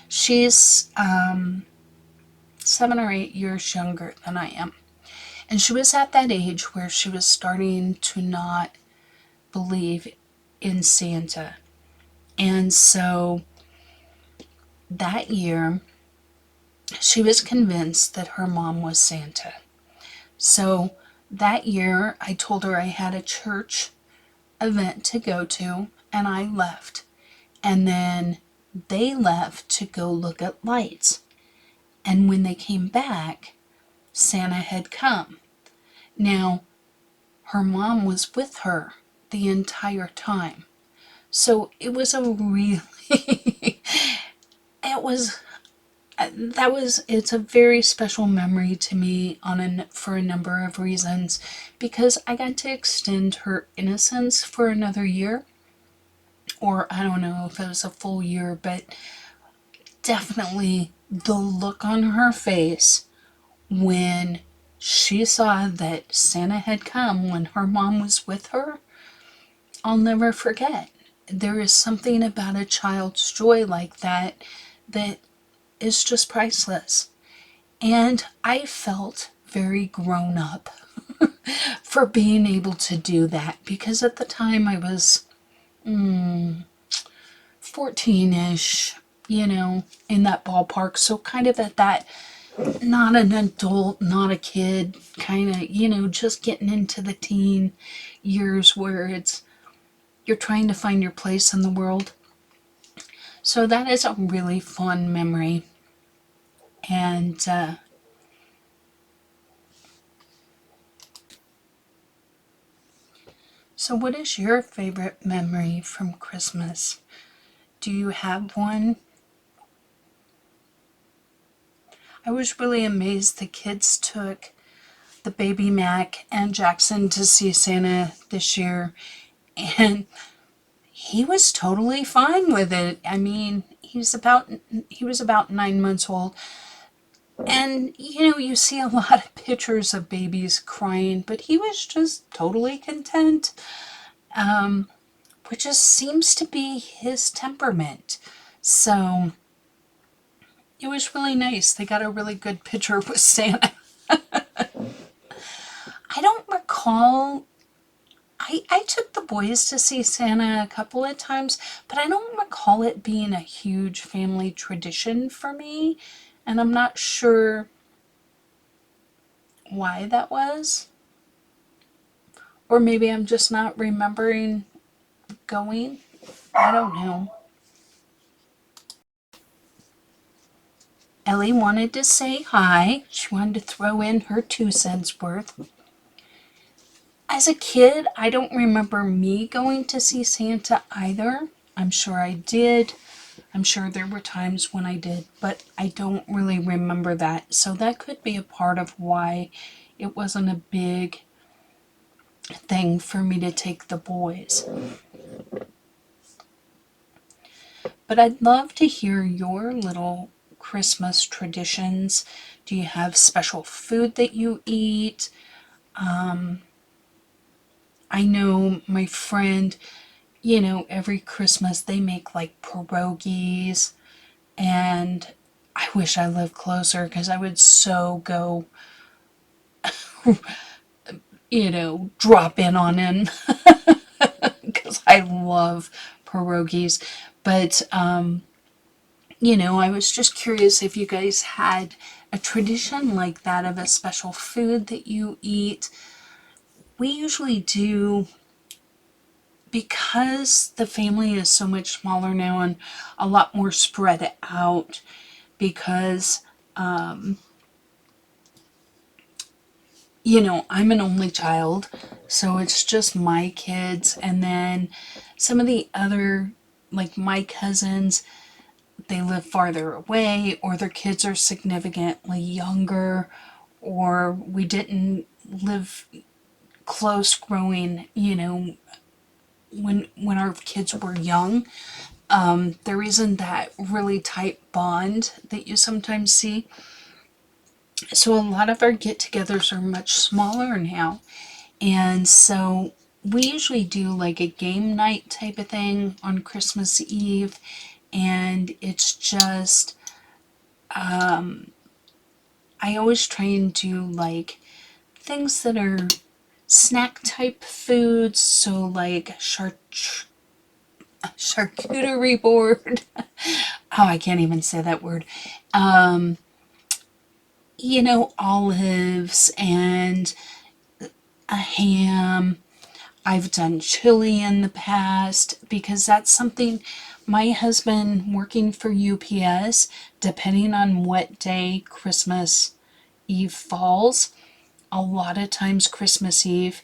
She's 7 or 8 years younger than I am. And she was at that age where she was starting to not believe in Santa. And so that year, she was convinced that her mom was Santa. So that year, I told her I had a church event to go to, and I left. And then they left to go look at lights. And when they came back, Santa had come. Now, her mom was with her the entire time. So it was a really, it's a very special memory to me for a number of reasons, because I got to extend her innocence for another year, or I don't know if it was a full year, but definitely the look on her face when she saw that Santa had come when her mom was with her, I'll never forget. There is something about a child's joy like that that is just priceless. And I felt very grown up for being able to do that, because at the time I was 14-ish, in that ballpark. So kind of at that, not an adult, not a kid, kind of, just getting into the teen years where you're trying to find your place in the world. So that is a really fun memory. And so what is your favorite memory from Christmas? Do you have one? I was really amazed the kids took the baby Mac and Jackson to see Santa this year, And he was totally fine with it. I mean, he was about 9 months old. And you see a lot of pictures of babies crying, but he was just totally content, which just seems to be his temperament. So it was really nice. They got a really good picture with Santa. I don't recall. I took the boys to see Santa a couple of times, but I don't recall it being a huge family tradition for me, and I'm not sure why that was. Or maybe I'm just not remembering going. I don't know. Ellie wanted to say hi. She wanted to throw in her 2 cents worth. As a kid, I don't remember me going to see Santa either. I'm sure I did. I'm sure there were times when I did, but I don't really remember that. So that could be a part of why it wasn't a big thing for me to take the boys. But I'd love to hear your little Christmas traditions. Do you have special food that you eat? I know my friend, every Christmas they make like pierogies, and I wish I lived closer because I would so go, drop in on him because I love pierogies. But, I was just curious if you guys had a tradition like that of a special food that you eat. We usually do, because the family is so much smaller now and a lot more spread out, because I'm an only child, so it's just my kids, and then some of the other, like my cousins, they live farther away, or their kids are significantly younger, or we didn't live close growing, when our kids were young. There isn't that really tight bond that you sometimes see. So a lot of our get-togethers are much smaller now. And so we usually do like a game night type of thing on Christmas Eve. And it's just, I always try and do like things that are snack type foods. So like charcuterie board. Oh, I can't even say that word. Olives and a ham. I've done chili in the past because that's something my husband working for UPS, depending on what day Christmas Eve falls, a lot of times Christmas Eve,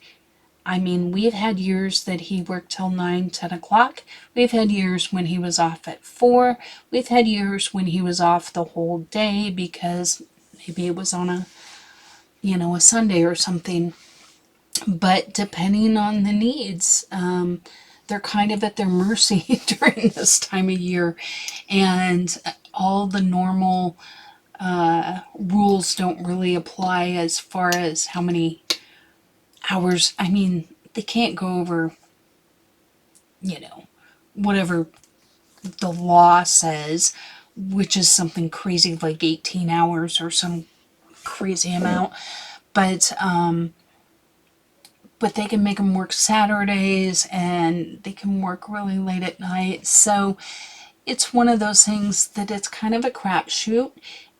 I mean, we've had years that he worked till 9, 10 o'clock. We've had years when he was off at 4. We've had years when he was off the whole day because maybe it was on a Sunday or something. But depending on the needs, they're kind of at their mercy during this time of year. And all the normal rules don't really apply as far as how many hours. I mean, they can't go over, whatever the law says, which is something crazy like 18 hours or some crazy amount. But they can make them work Saturdays and they can work really late at night. So it's one of those things that it's kind of a crapshoot.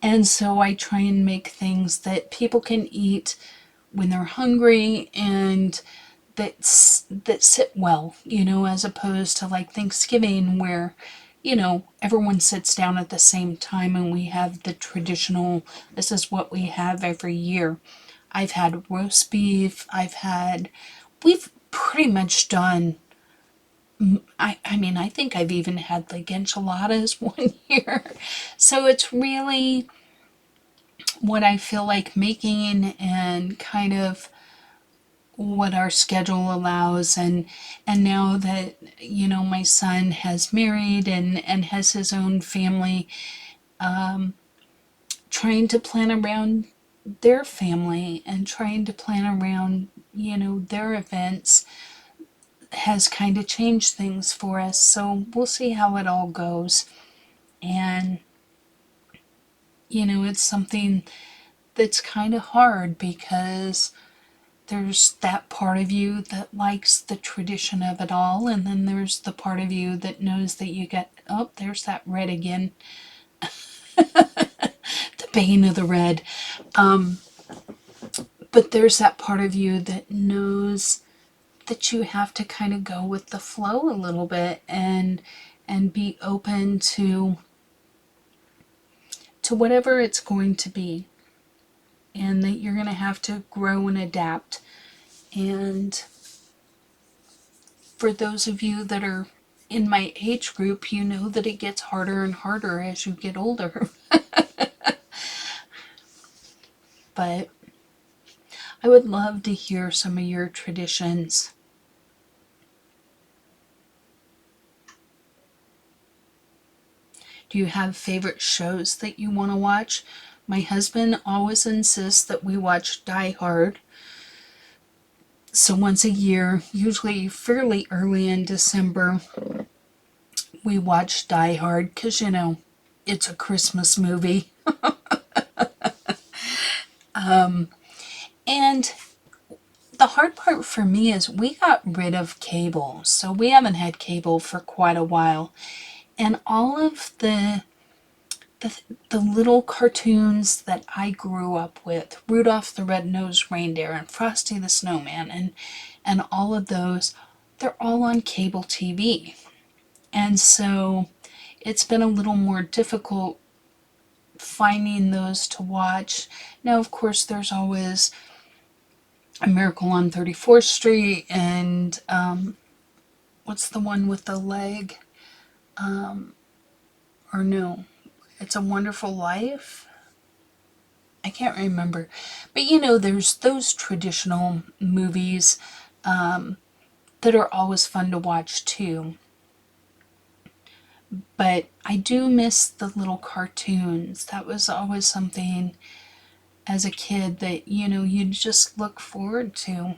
And so I try and make things that people can eat when they're hungry and that sit well, as opposed to like Thanksgiving where, everyone sits down at the same time and we have the traditional, this is what we have every year. I've had roast beef. We've pretty much done, I mean, I think I've even had like enchiladas one year. So it's really what I feel like making and kind of what our schedule allows, and now that my son has married and has his own family, trying to plan around their family and trying to plan around their events has kind of changed things for us. So we'll see how it all goes. And it's something that's kind of hard because there's that part of you that likes the tradition of it all, and then there's the part of you that knows that you get, oh, there's that red again, the bane of the red. But there's that part of you that knows that you have to kind of go with the flow a little bit and be open to whatever it's going to be, and that you're going to have to grow and adapt. And for those of you that are in my age group, you know that it gets harder and harder as you get older. But I would love to hear some of your traditions. Do you have favorite shows that you want to watch? My husband always insists that we watch Die Hard. So once a year, usually fairly early in December, we watch Die Hard because, it's a Christmas movie. And the hard part for me is we got rid of cable. So we haven't had cable for quite a while. And all of the little cartoons that I grew up with, Rudolph the Red-Nosed Reindeer and Frosty the Snowman and all of those, they're all on cable TV. And so it's been a little more difficult finding those to watch. Now, of course, there's always A Miracle on 34th Street and what's the one with the leg? Or no, It's a Wonderful Life? I can't remember. But there's those traditional movies that are always fun to watch too. But I do miss the little cartoons. That was always something as a kid that, you'd just look forward to.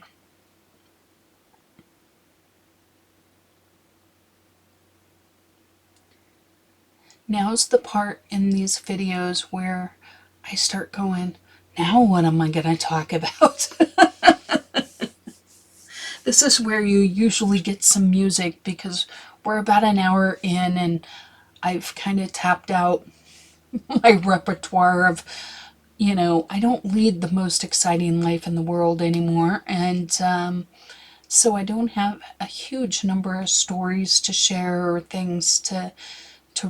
Now's the part in these videos where I start going, now what am I going to talk about? This is where you usually get some music because we're about an hour in and I've kind of tapped out my repertoire of, I don't lead the most exciting life in the world anymore. And so I don't have a huge number of stories to share or things to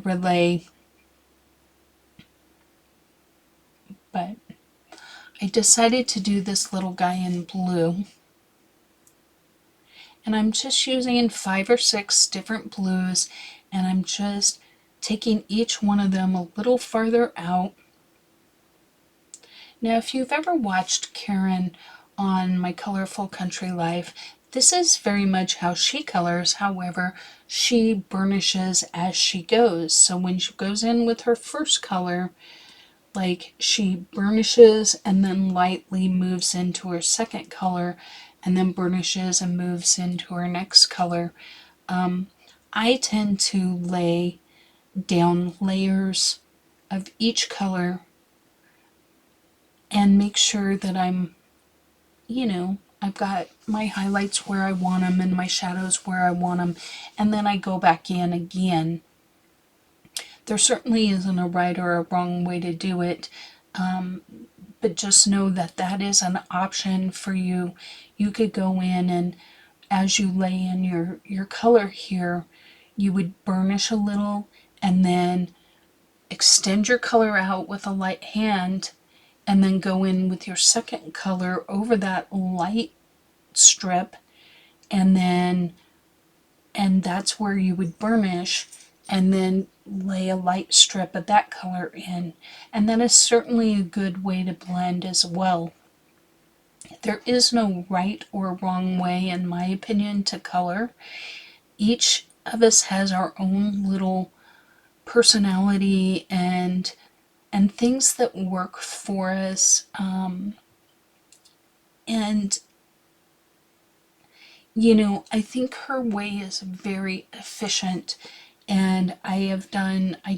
relay. But I decided to do this little guy in blue. And I'm just using 5 or 6 different blues, and I'm just taking each one of them a little farther out. Now, if you've ever watched Karen on My Colorful Country Life, this is very much how she colors. However, she burnishes as she goes. So when she goes in with her first color, like she burnishes and then lightly moves into her second color and then burnishes and moves into her next color. I tend to lay down layers of each color and make sure that I've got my highlights where I want them and my shadows where I want them, and then I go back in again. There certainly isn't a right or a wrong way to do it, but just know that that is an option for you. You could go in and as you lay in your color here, you would burnish a little and then extend your color out with a light hand and then go in with your second color over that light strip, and that's where you would burnish and then lay a light strip of that color in. And that is certainly a good way to blend as well. There is no right or wrong way, in my opinion, to color. Each of us has our own little personality and things that work for us. And I think her way is very efficient. And I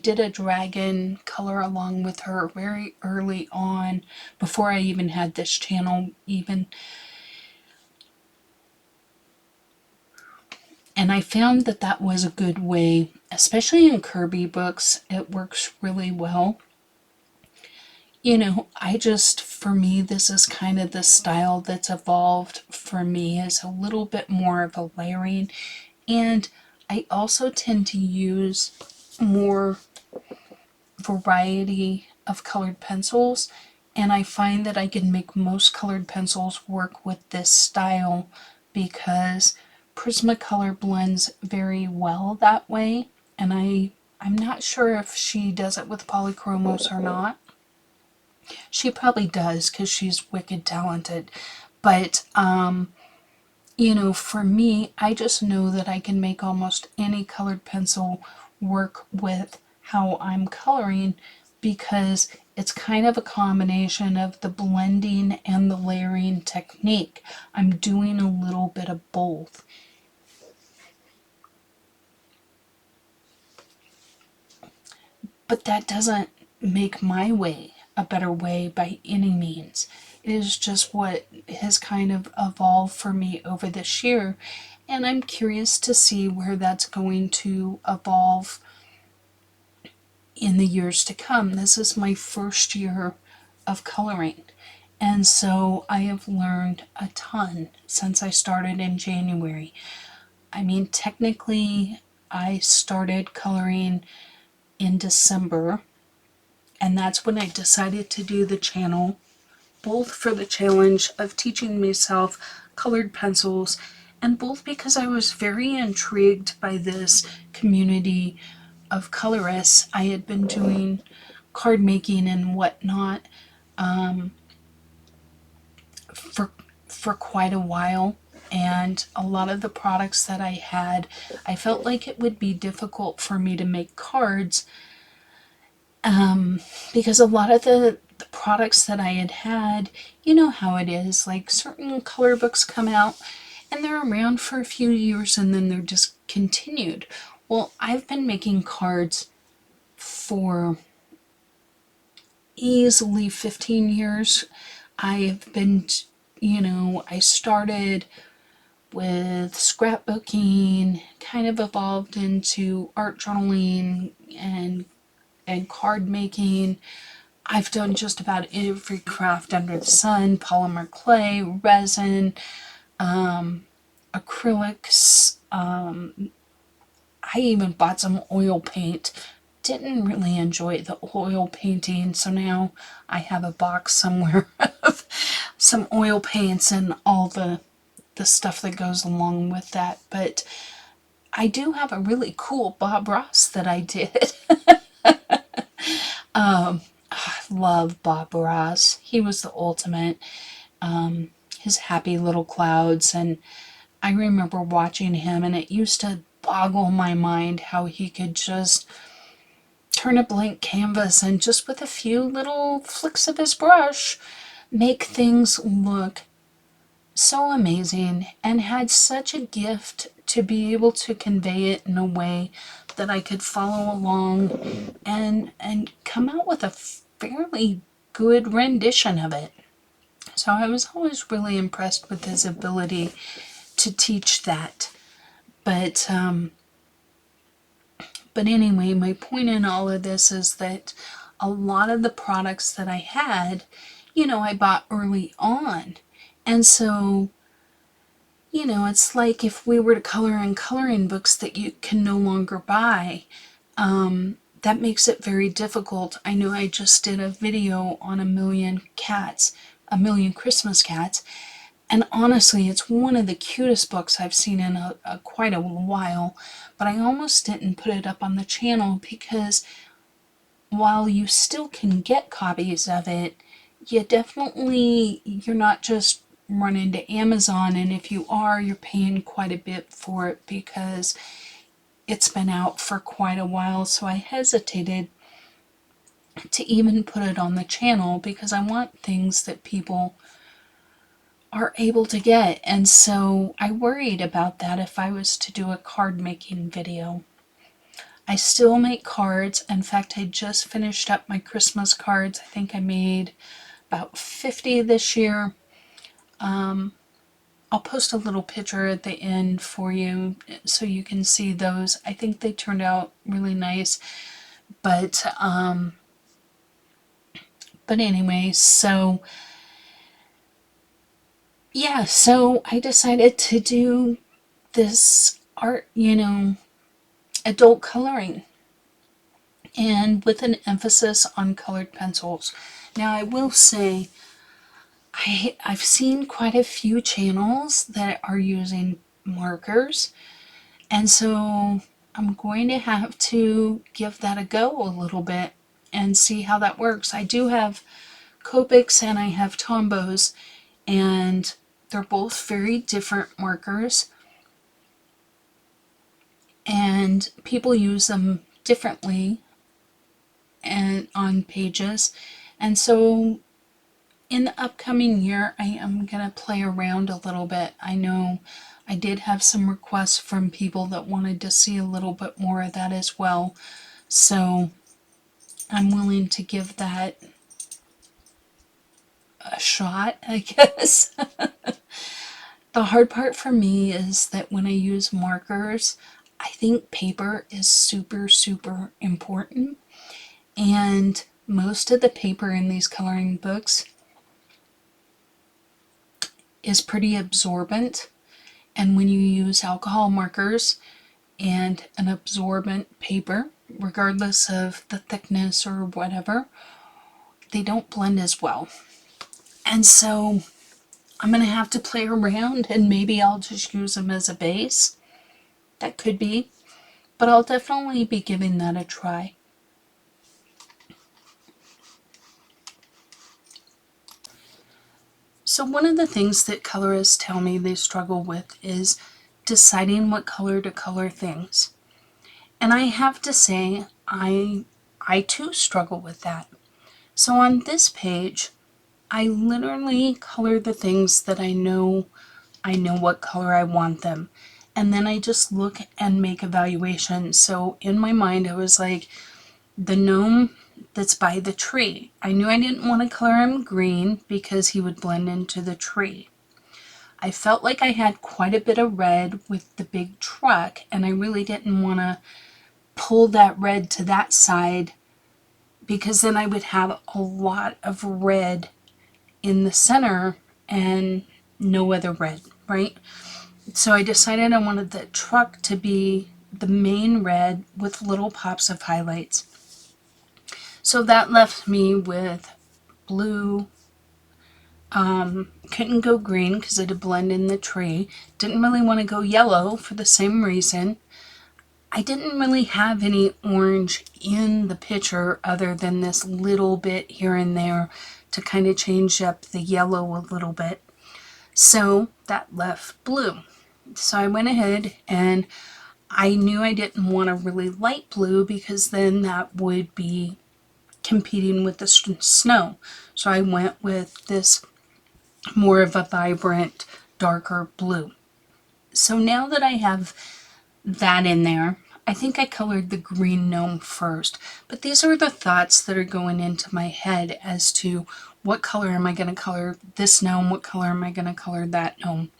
did a dragon color along with her very early on, before I even had this channel, even. And I found that that was a good way, especially in Kirby books. It works really well. For me, this is kind of the style that's evolved for me, is a little bit more of a layering. And I also tend to use more variety of colored pencils. And I find that I can make most colored pencils work with this style because Prismacolor blends very well that way. And I'm not sure if she does it with polychromos or not. She probably does because she's wicked talented. But, for me, I just know that I can make almost any colored pencil work with how I'm coloring because it's kind of a combination of the blending and the layering technique. I'm doing a little bit of both. But that doesn't make my way a better way by any means. It is just what has kind of evolved for me over this year, and I'm curious to see where that's going to evolve in the years to come. This is my first year of coloring, and so I have learned a ton since I started in January. I mean, technically, I started coloring in December, and that's when I decided to do the channel, both for the challenge of teaching myself colored pencils and both because I was very intrigued by this community of colorists. I had been doing card making and whatnot for quite a while, and a lot of the products that I had, I felt like it would be difficult for me to make cards because a lot of the products that I had, you know how it is, like certain color books come out and they're around for a few years and then they're discontinued. Well, I've been making cards for easily 15 years. I've been, I started with scrapbooking, kind of evolved into art journaling and card making. I've done just about every craft under the sun: polymer clay, resin, acrylics. I even bought some oil paint. Didn't really enjoy the oil painting, so now I have a box somewhere of some oil paints and all the stuff that goes along with that. But I do have a really cool Bob Ross that I did. I love Bob Ross. He was the ultimate. His happy little clouds, and I remember watching him, and it used to boggle my mind how he could just turn a blank canvas and just with a few little flicks of his brush make things look so amazing, and had such a gift to be able to convey it in a way that I could follow along and come out with a fairly good rendition of it. So I was always really impressed with his ability to teach that. But anyway, my point in all of this is that a lot of the products that I had, I bought early on. And so, it's like if we were to color in coloring books that you can no longer buy, that makes it very difficult. I know I just did a video on A Million Christmas Cats, and honestly, it's one of the cutest books I've seen in quite a while, but I almost didn't put it up on the channel because while you still can get copies of it, you're not just run into Amazon, and if you are, you're paying quite a bit for it because it's been out for quite a while. So I hesitated to even put it on the channel because I want things that people are able to get. And so I worried about that if I was to do a card making video. I still make cards. In fact, I just finished up my Christmas cards. I think I made about 50 this year. I'll post a little picture at the end for you so you can see those. I think they turned out really nice. But anyway, so yeah, so I decided to do this art, adult coloring, and with an emphasis on colored pencils. Now, I will say, I've seen quite a few channels that are using markers, and so I'm going to have to give that a go a little bit and see how that works. I do have Copics and I have Tombos, and they're both very different markers, and people use them differently and on pages. And so in the upcoming year, I am going to play around a little bit. I know I did have some requests from people that wanted to see a little bit more of that as well. So I'm willing to give that a shot, I guess. The hard part for me is that when I use markers, I think paper is super, super important. And most of the paper in these coloring books is pretty absorbent. And when you use alcohol markers and an absorbent paper, regardless of the thickness or whatever, they don't blend as well. And so I'm going to have to play around, and maybe I'll just use them as a base. That could be. But I'll definitely be giving that a try. So one of the things that colorists tell me they struggle with is deciding what color to color things. And I have to say, I too struggle with that. So on this page, I literally color the things that I know what color I want them. And then I just look and make evaluations. So in my mind, I was like, the gnome that's by the tree. I knew I didn't want to color him green because he would blend into the tree. I felt like I had quite a bit of red with the big truck, and I really didn't want to pull that red to that side because then I would have a lot of red in the center and no other red, right? So I decided I wanted the truck to be the main red with little pops of highlights. So that left me with blue. Couldn't go green because it'd blend in the tree. Didn't really want to go yellow for the same reason. I didn't really have any orange in the picture other than this little bit here and there to kind of change up the yellow a little bit. So that left blue. So I went ahead and I knew I didn't want a really light blue because then that would be competing with the snow. So I went with this more of a vibrant, darker blue. So now that I have that in there, I think I colored the green gnome first. But these are the thoughts that are going into my head as to what color am I going to color this gnome, what color am I going to color that gnome.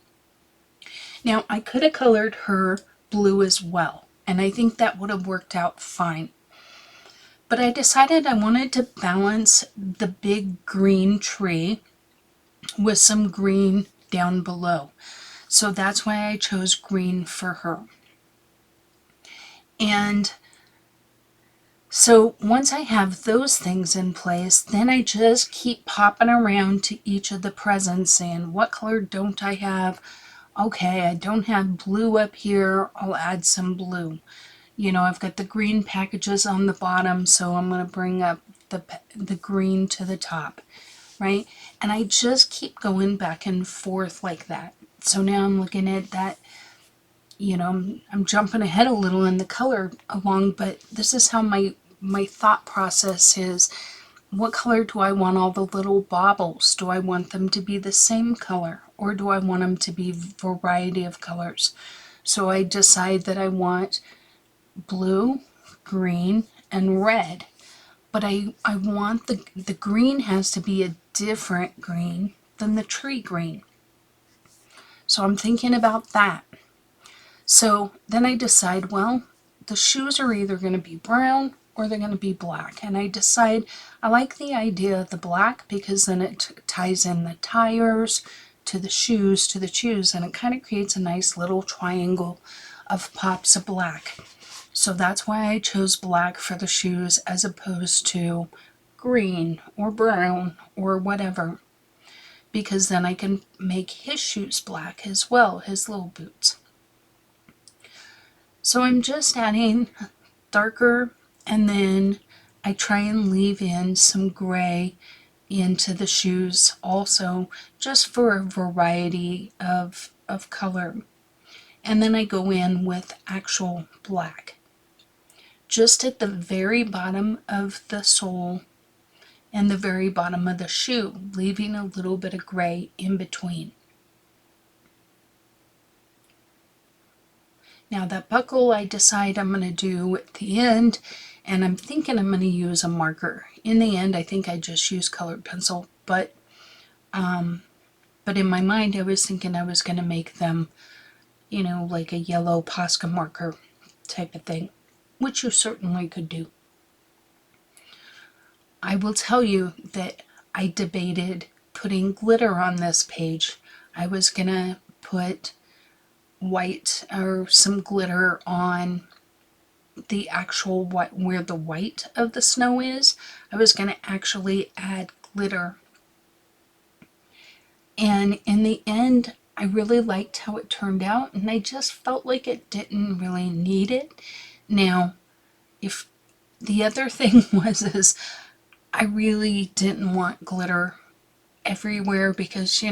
Now, I could have colored her blue as well, and I think that would have worked out fine. But I decided I wanted to balance the big green tree with some green down below. So that's why I chose green for her. And so once I have those things in place, then I just keep popping around to each of the presents saying, what color don't I have? Okay, I don't have blue up here. I'll add some blue. I've got the green packages on the bottom, so I'm going to bring up the green to the top. right? And I just keep going back and forth like that. So now I'm looking at that, I'm jumping ahead a little in the color along, but this is how my thought process is. What color do I want all the little baubles? Do I want them to be the same color, or do I want them to be a variety of colors? So I decide that I want blue, green, and red. But I want the green has to be a different green than the tree green. So I'm thinking about that. So then I decide, well, the shoes are either going to be brown or they're going to be black. And I decide I like the idea of the black because then it ties in the tires to the shoes and it kind of creates a nice little triangle of pops of black. So that's why I chose black for the shoes as opposed to green or brown or whatever, because then I can make his shoes black as well, his little boots. So I'm just adding darker, and then I try and leave in some gray into the shoes also, just for a variety of color. And then I go in with actual black, just at the very bottom of the sole and the very bottom of the shoe, leaving a little bit of gray in between. Now that buckle I decide I'm going to do at the end, and I'm thinking I'm going to use a marker. In the end, I think I just use colored pencil, but in my mind I was thinking I was going to make them, like a yellow posca marker type of thing, which you certainly could do. I will tell you that I debated putting glitter on this page. I was going to put white or some glitter on the actual where the white of the snow is. I was going to actually add glitter. And in the end, I really liked how it turned out, and I just felt like it didn't really need it. Now, if the other thing is I really didn't want glitter everywhere because,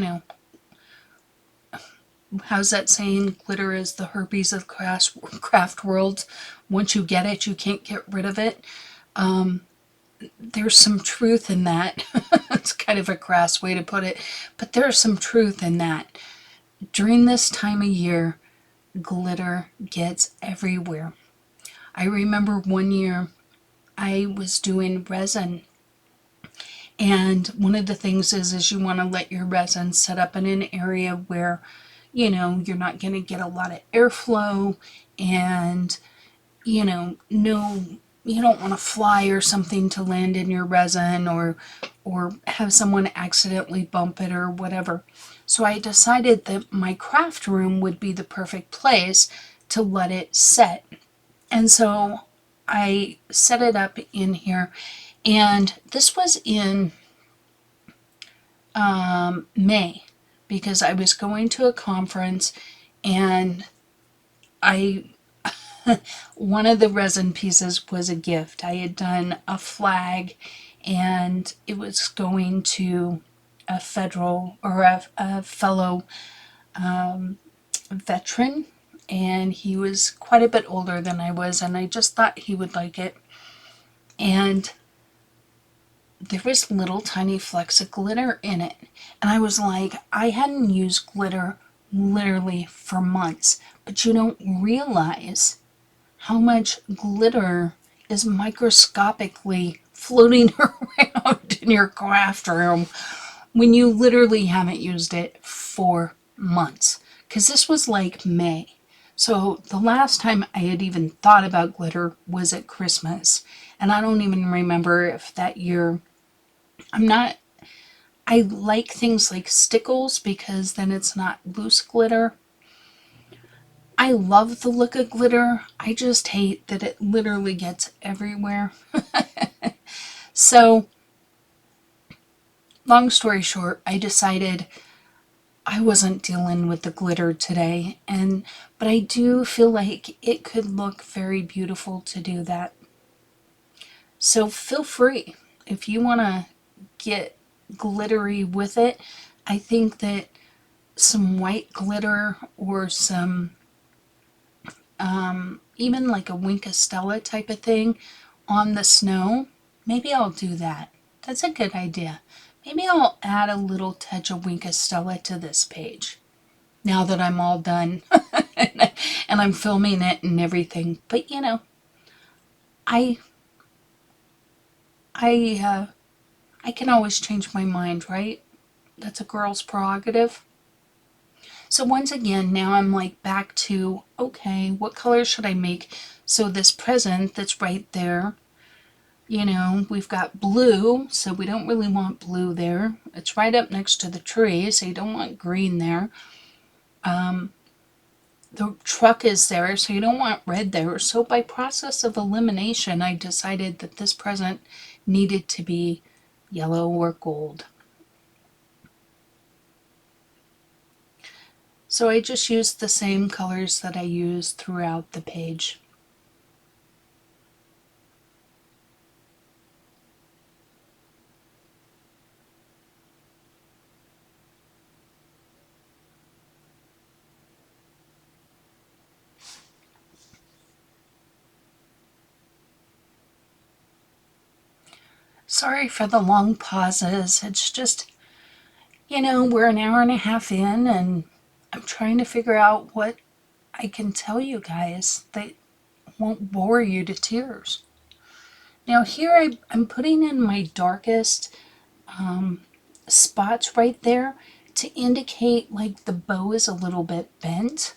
how's that saying? Glitter is the herpes of craft world. Once you get it, you can't get rid of it. There's some truth in that. It's kind of a crass way to put it, but there's some truth in that. During this time of year, glitter gets everywhere. I remember one year I was doing resin, and one of the things is you want to let your resin set up in an area where you're not going to get a lot of airflow, and no, you don't want a fly or something to land in your resin or have someone accidentally bump it or whatever. So I decided that my craft room would be the perfect place to let it set. And so I set it up in here, and this was in May, because I was going to a conference, and one of the resin pieces was a gift. I had done a flag, and it was going to a federal or a fellow veteran, and he was quite a bit older than I was, and I just thought he would like it. And there was little tiny flecks of glitter in it, and I was like, I hadn't used glitter literally for months, but you don't realize how much glitter is microscopically floating around in your craft room when you literally haven't used it for months. Because this was like May. So the last time I had even thought about glitter was at Christmas. And I don't even remember if that year, I like things like stickles because then it's not loose glitter. I love the look of glitter. I just hate that it literally gets everywhere. So, long story short, I decided I wasn't dealing with the glitter today, but I do feel like it could look very beautiful to do that. So feel free if you want to get glittery with it. I think that some white glitter or some even like a Wink of Stella type of thing on the snow, maybe I'll do that. That's a good idea. Maybe I'll add a little touch of Wink of Stella to this page now that I'm all done and I'm filming it and everything. But you know, I I I can always change my mind, right? That's a girl's prerogative. So once again, now I'm like back to, okay, what color should I make? So this present that's right there, you know, we've got blue, so we don't really want blue there. It's right up next to the tree, so you don't want green there. The truck is there, so you don't want red there. So by process of elimination, I decided that this present needed to be yellow or gold. So I just used the same colors that I used throughout the page. Sorry for the long pauses. It's just, you know, we're an hour and a half in and I'm trying to figure out what I can tell you guys that won't bore you to tears. Now here I'm putting in my darkest spots right there to indicate like the bow is a little bit bent.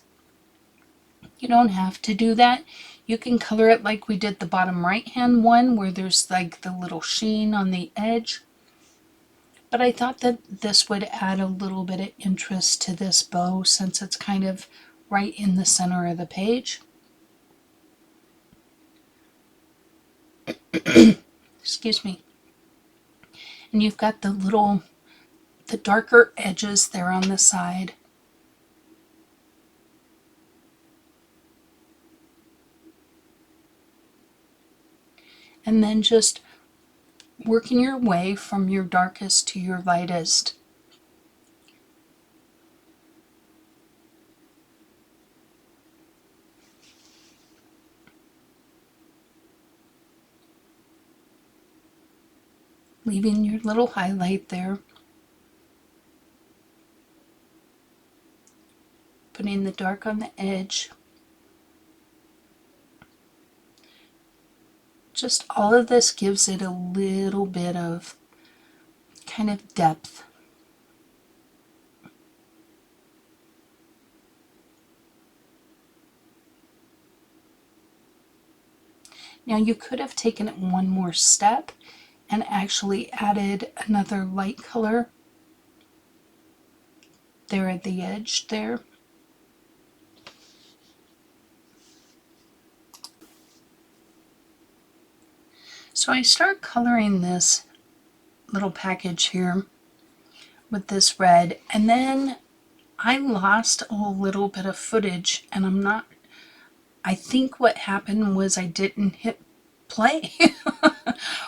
You don't have to do that. You can color it like we did the bottom right hand one where there's like the little sheen on the edge. But I thought that this would add a little bit of interest to this bow since it's kind of right in the center of the page. Excuse me. And you've got the darker edges there on the side. And then just working your way from your darkest to your lightest. Leaving your little highlight there. Putting the dark on the edge. Just all of this gives it a little bit of kind of depth. Now you could have taken it one more step and actually added another light color there at the edge there. So I start coloring this little package here with this red, and then I lost a little bit of footage, and I think what happened was I didn't hit play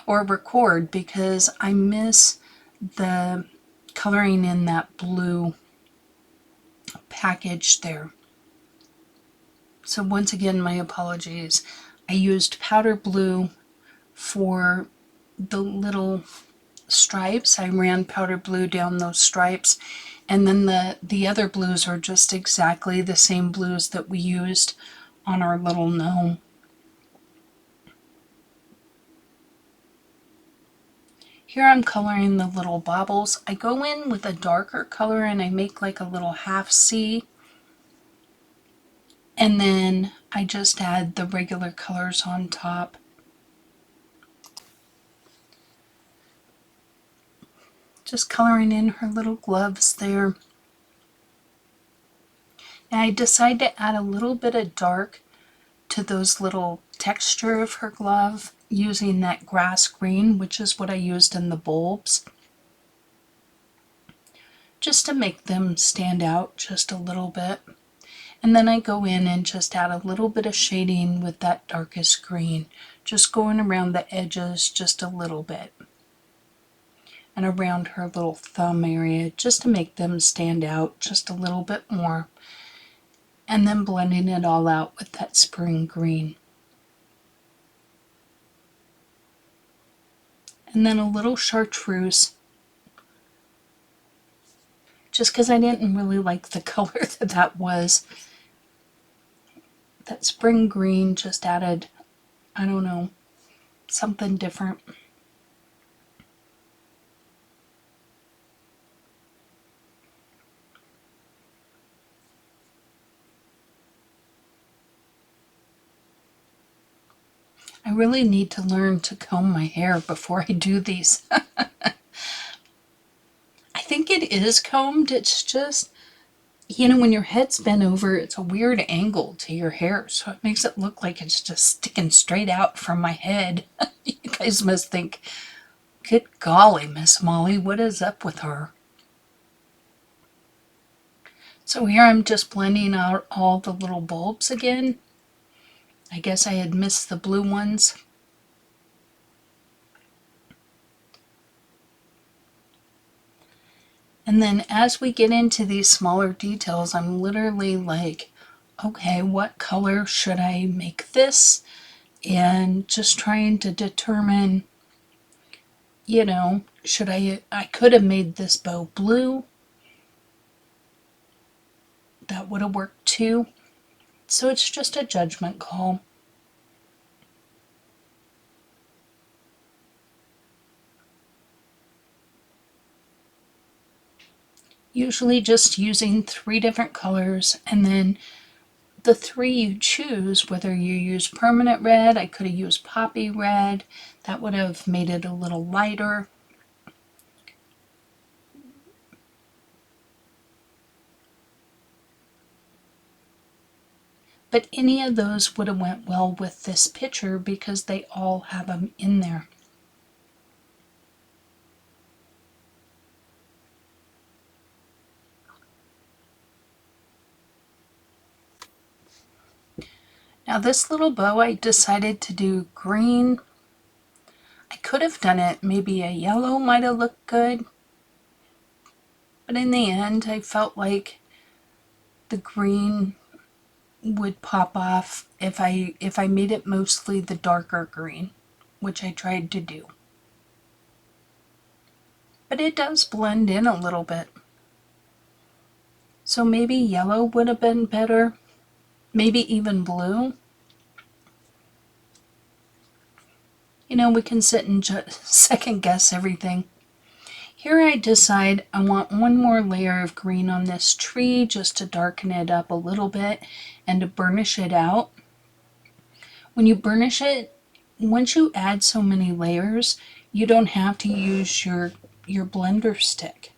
or record because I miss the coloring in that blue package there. So once again, my apologies. I used powder blue for the little stripes. I ran powder blue down those stripes, and then the other blues are just exactly the same blues that we used on our little gnome. Here I'm coloring the little baubles. I go in with a darker color and I make like a little half C, and then I just add the regular colors on top. Just coloring in her little gloves there. And I decide to add a little bit of dark to those little texture of her glove using that grass green, which is what I used in the bulbs, just to make them stand out just a little bit. And then I go in and just add a little bit of shading with that darkest green, just going around the edges just a little bit. and around her little thumb area just to make them stand out just a little bit more. And then blending it all out with that spring green. And then a little chartreuse, just because I didn't really like the color that was. That spring green just added, I don't know, something different. I really need to learn to comb my hair before I do these. I think it is combed, it's just, when your head's bent over, it's a weird angle to your hair, so it makes it look like it's just sticking straight out from my head. You guys must think, good golly, Miss Molly, what is up with her? So here I'm just blending out all the little bulbs again. I guess I had missed the blue ones. And then as we get into these smaller details, I'm literally like, okay, what color should I make this? And just trying to determine, should I could have made this bow blue. That would have worked too. So it's just a judgment call. Usually just using 3 different colors, and then the 3 you choose, whether you use permanent red, I could have used poppy red, that would have made it a little lighter. But any of those would have went well with this picture because they all have them in there. Now this little bow I decided to do green. I could have done it, maybe a yellow might have looked good. But in the end I felt like the green would pop off if I made it mostly the darker green, which I tried to do. But it does blend in a little bit. So maybe yellow would have been better. Maybe even blue. We can sit and second guess everything. Here I decide I want one more layer of green on this tree just to darken it up a little bit and to burnish it out. When you burnish it, once you add so many layers, you don't have to use your blender stick.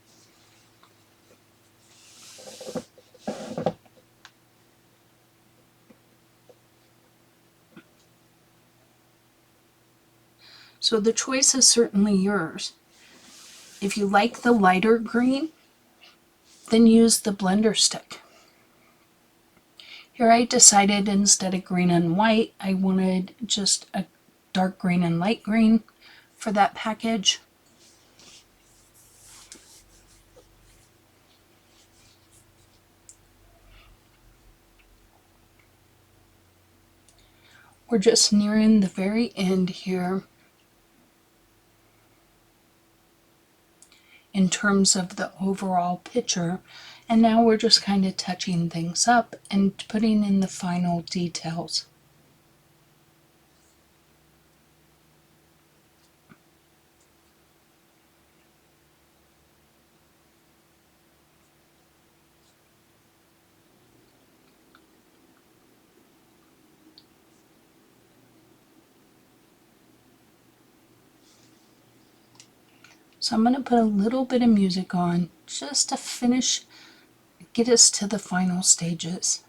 So the choice is certainly yours. If you like the lighter green, then use the blender stick. Here I decided instead of green and white, I wanted just a dark green and light green for that package. We're just nearing the very end here in terms of the overall picture, and now we're just kind of touching things up and putting in the final details. So I'm going to put a little bit of music on just to finish, get us to the final stages.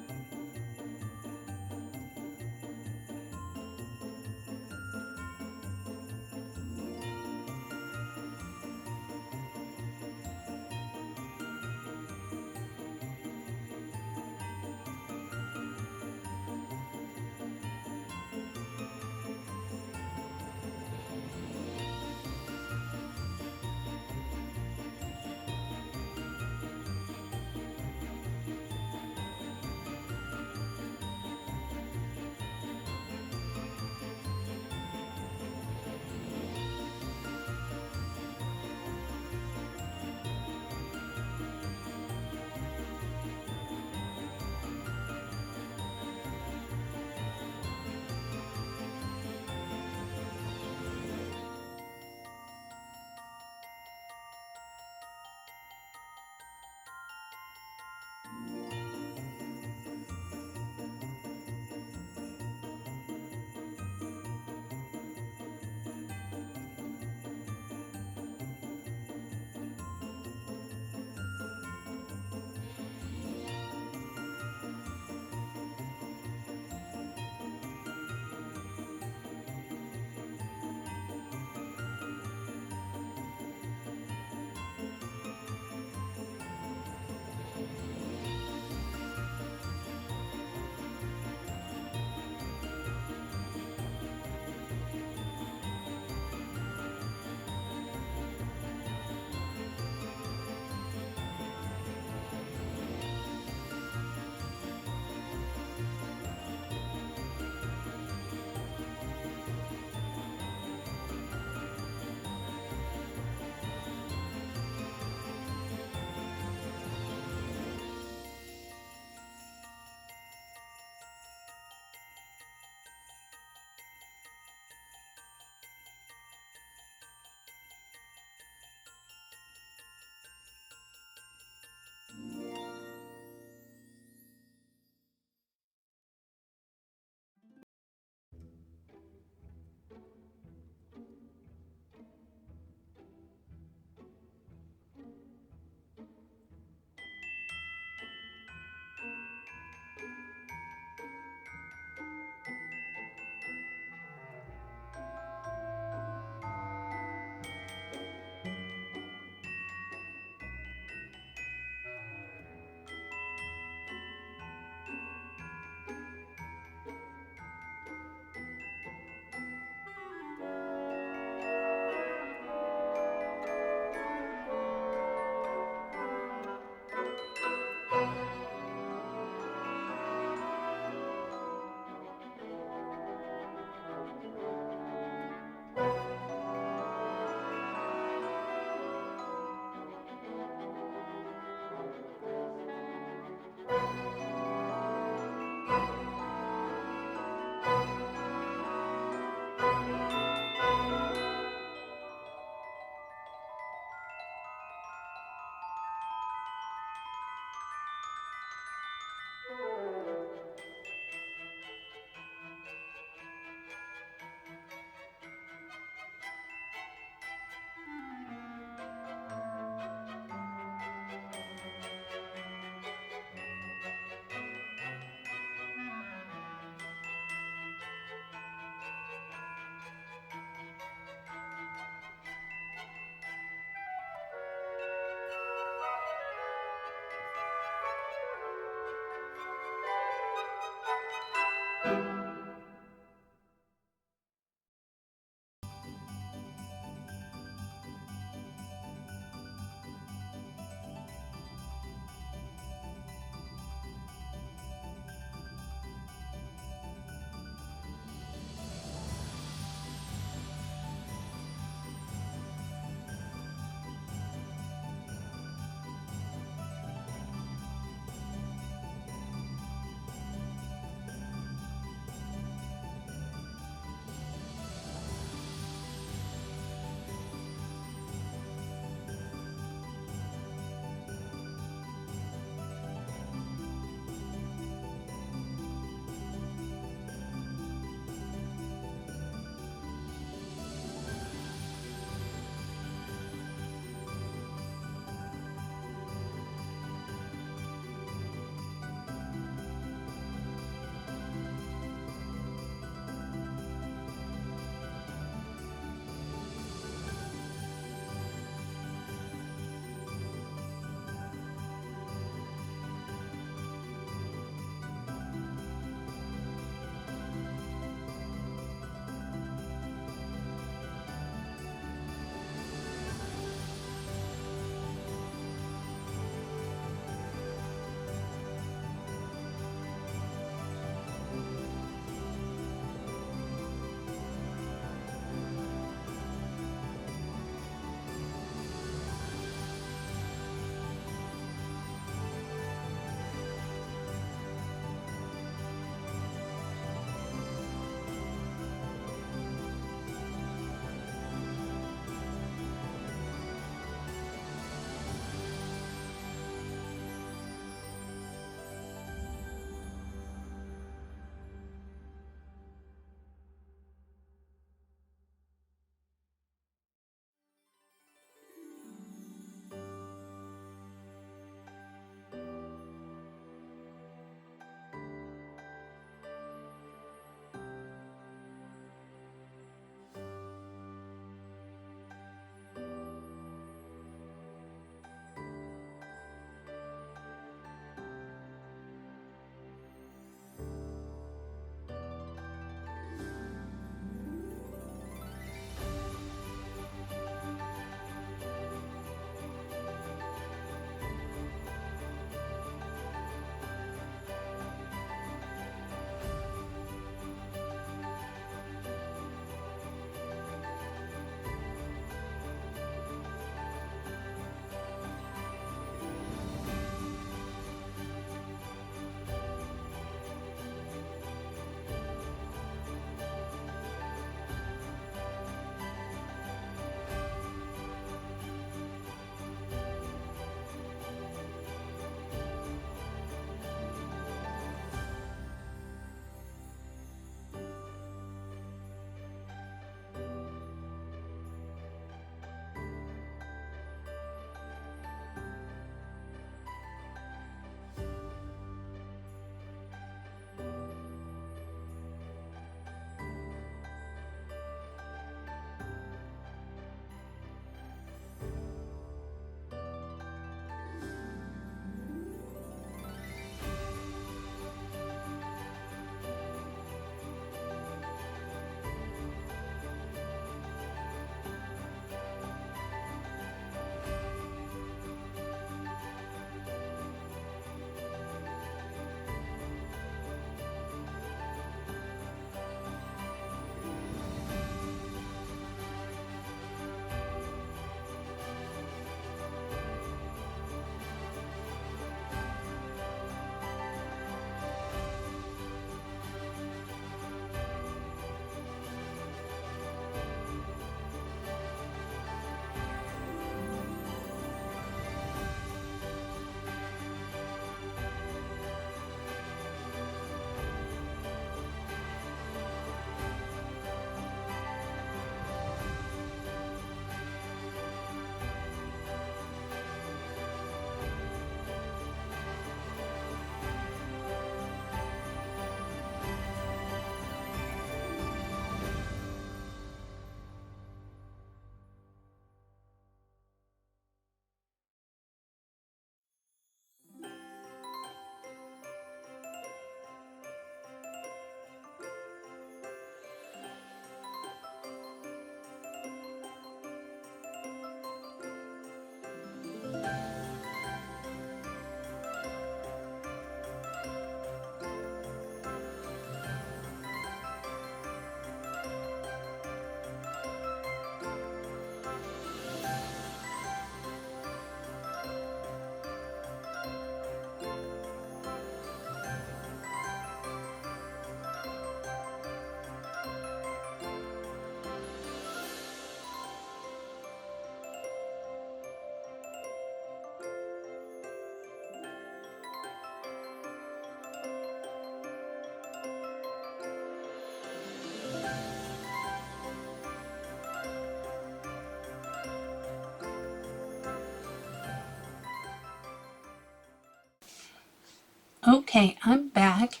Okay, I'm back.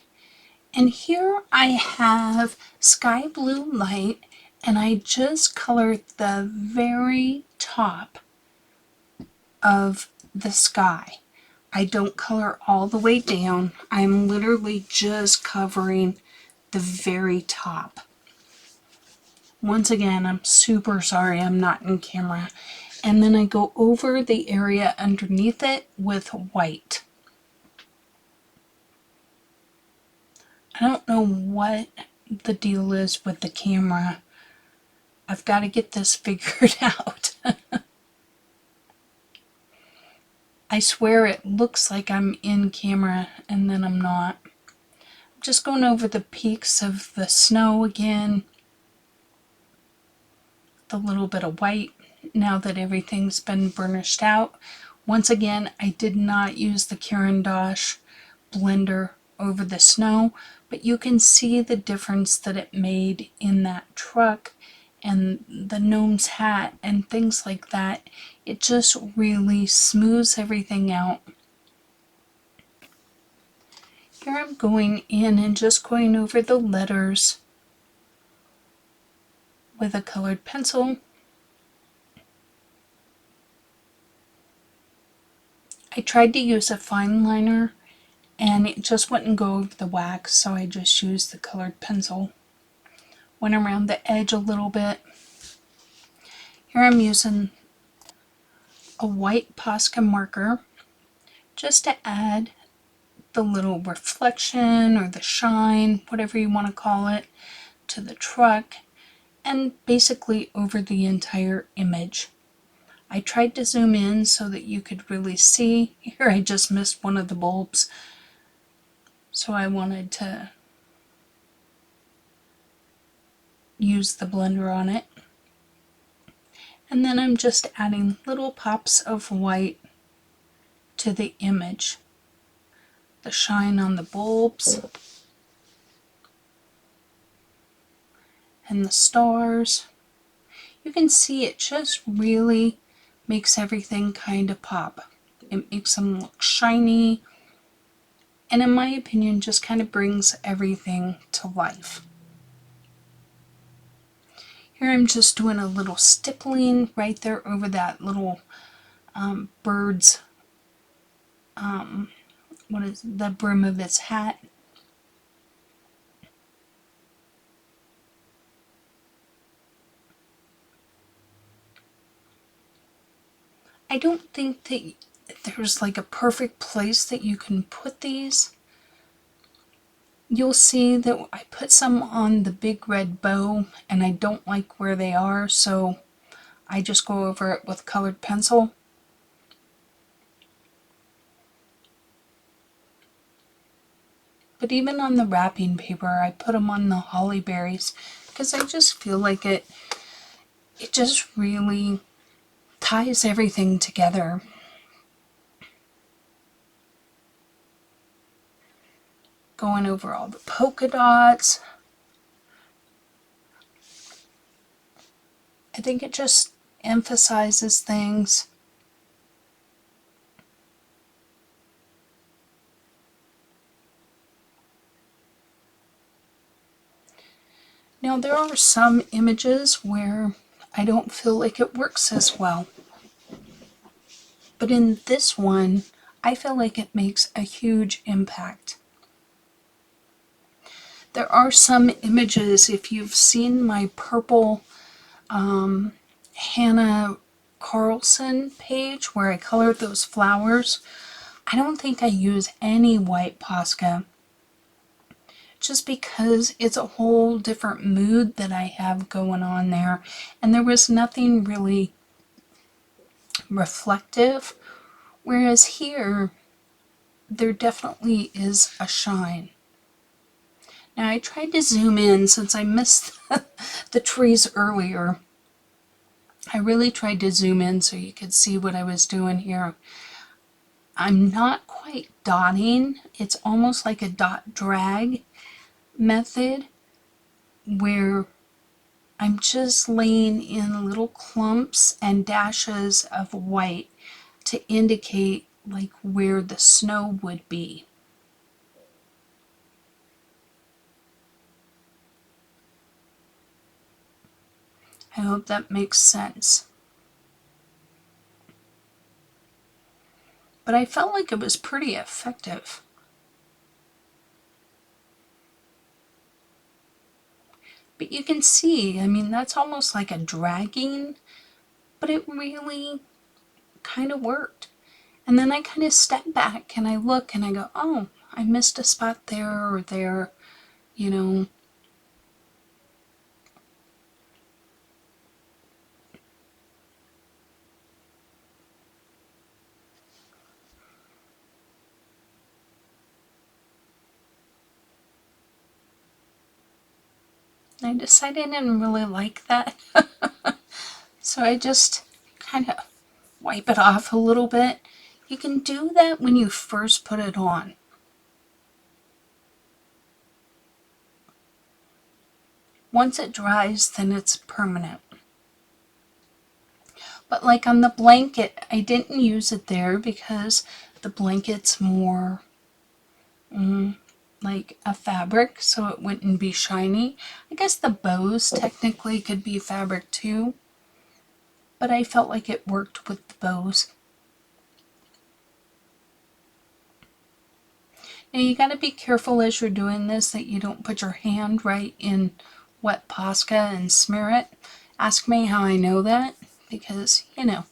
And here I have sky blue light, and I just colored the very top of the sky. I don't color all the way down. I'm literally just covering the very top. Once again, I'm super sorry I'm not in camera. And then I go over the area underneath it with white. I don't know what the deal is with the camera. I've got to get this figured out. I swear it looks like I'm in camera and then I'm not. I'm just going over the peaks of the snow again. The little bit of white now that everything's been burnished out. Once again, I did not use the Caran d'Ache blender over the snow, but you can see the difference that it made in that truck and the gnome's hat and things like that. It just really smooths everything out. Here I'm going in and just going over the letters with a colored pencil. I tried to use a fine liner and it just wouldn't go over the wax, so I just used the colored pencil. Went around the edge a little bit. Here I'm using a white posca marker just to add the little reflection or the shine, whatever you want to call it, to the truck and basically over the entire image. I tried to zoom in so that you could really see. Here I just missed one of the bulbs, so I wanted to use the blender on it. And then I'm just adding little pops of white to the image. The shine on the bulbs and the stars. You can see it just really makes everything kind of pop. It makes them look shiny, and in my opinion just kind of brings everything to life. Here I'm just doing a little stippling right there over that little bird's, what is the brim of its hat. I don't think that there's like a perfect place that you can put these. You'll see that I put some on the big red bow and I don't like where they are, so I just go over it with colored pencil. But even on the wrapping paper, I put them on the holly berries because I just feel like it just really ties everything together. Going over all the polka dots. I think it just emphasizes things. Now there are some images where I don't feel like it works as well. But in this one, I feel like it makes a huge impact. There are some images, if you've seen my purple Hannah Carlson page where I colored those flowers, I don't think I use any white Posca just because it's a whole different mood that I have going on there, and there was nothing really reflective, whereas here there definitely is a shine. Now I tried to zoom in since I missed the trees earlier. I really tried to zoom in so you could see what I was doing here. I'm not quite dotting. It's almost like a dot drag method where I'm just laying in little clumps and dashes of white to indicate like where the snow would be. I hope that makes sense. But I felt like it was pretty effective. But you can see, I mean, that's almost like a dragging, but it really kind of worked. And then I kind of step back and I look and I go, oh, I missed a spot there or there, you know. I decided I didn't really like that. So I just kind of wipe it off a little bit. You can do that when you first put it on. Once it dries, then it's permanent. But like on the blanket, I didn't use it there because the blanket's more like a fabric, so it wouldn't be shiny. I guess the bows technically could be fabric too, but I felt like it worked with the bows. Now you gotta be careful as you're doing this that you don't put your hand right in wet posca and smear it. Ask me how I know that, because, you know,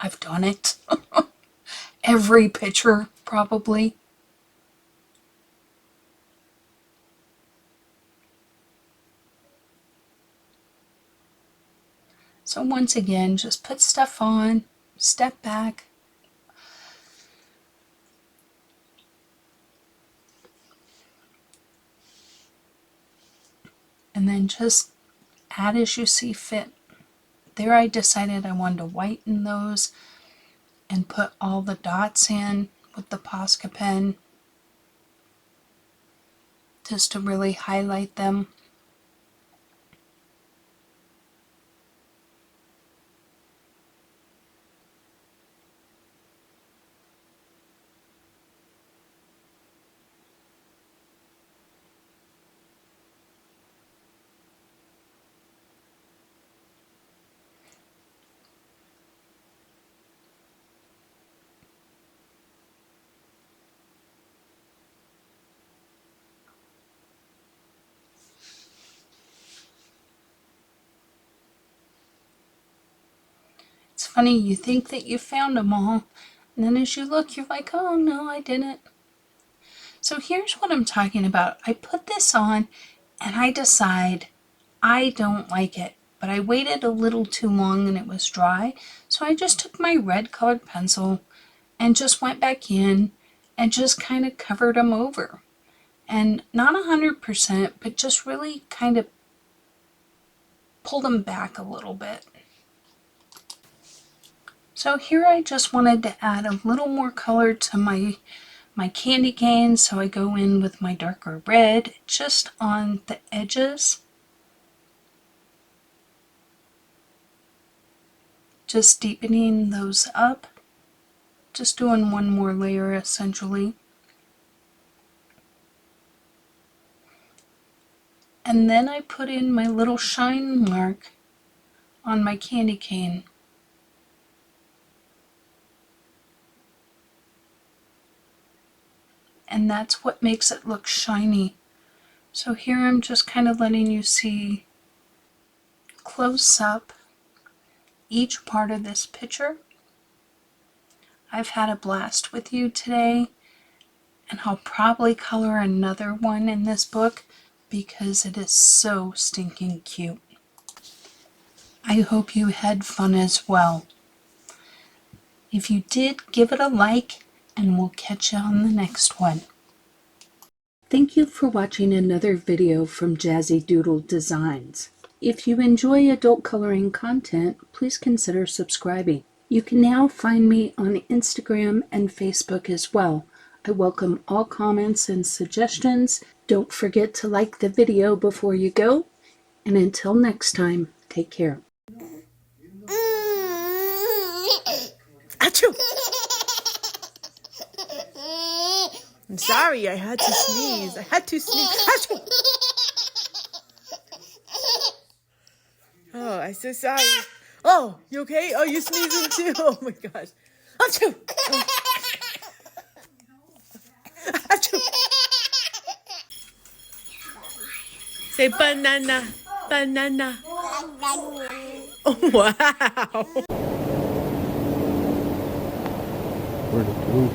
I've done it. Every picture, probably. So once again, just put stuff on, step back, and then just add as you see fit. There I decided I wanted to whiten those and put all the dots in with the Posca pen just to really highlight them. It's funny, you think that you found them all, and then as you look, you're like, oh no, I didn't. So here's what I'm talking about. I put this on, and I decide I don't like it, but I waited a little too long and it was dry, so I just took my red colored pencil and just went back in and just kind of covered them over. And not 100%, but just really kind of pulled them back a little bit. So here I just wanted to add a little more color to my candy cane, so I go in with my darker red just on the edges. Just deepening those up. Just doing one more layer essentially. And then I put in my little shine mark on my candy cane. And that's what makes it look shiny. So here I'm just kind of letting you see close up each part of this picture. I've had a blast with you today, and I'll probably color another one in this book because it is so stinking cute. I hope you had fun as well. If you did, give it a like, and we'll catch you on the next one. Thank you for watching another video from Jazzydoodledesigns. If you enjoy adult coloring content, please consider subscribing. You can now find me on Instagram and Facebook as well. I welcome all comments and suggestions. Don't forget to like the video before you go. And until next time, take care. Achoo! I'm sorry, I had to sneeze. Achoo! Oh, I'm so sorry. Oh, you okay? Oh, you sneezing too? Oh my gosh. Achoo! Oh. Achoo! Say banana, banana. Oh, wow. Where'd it go?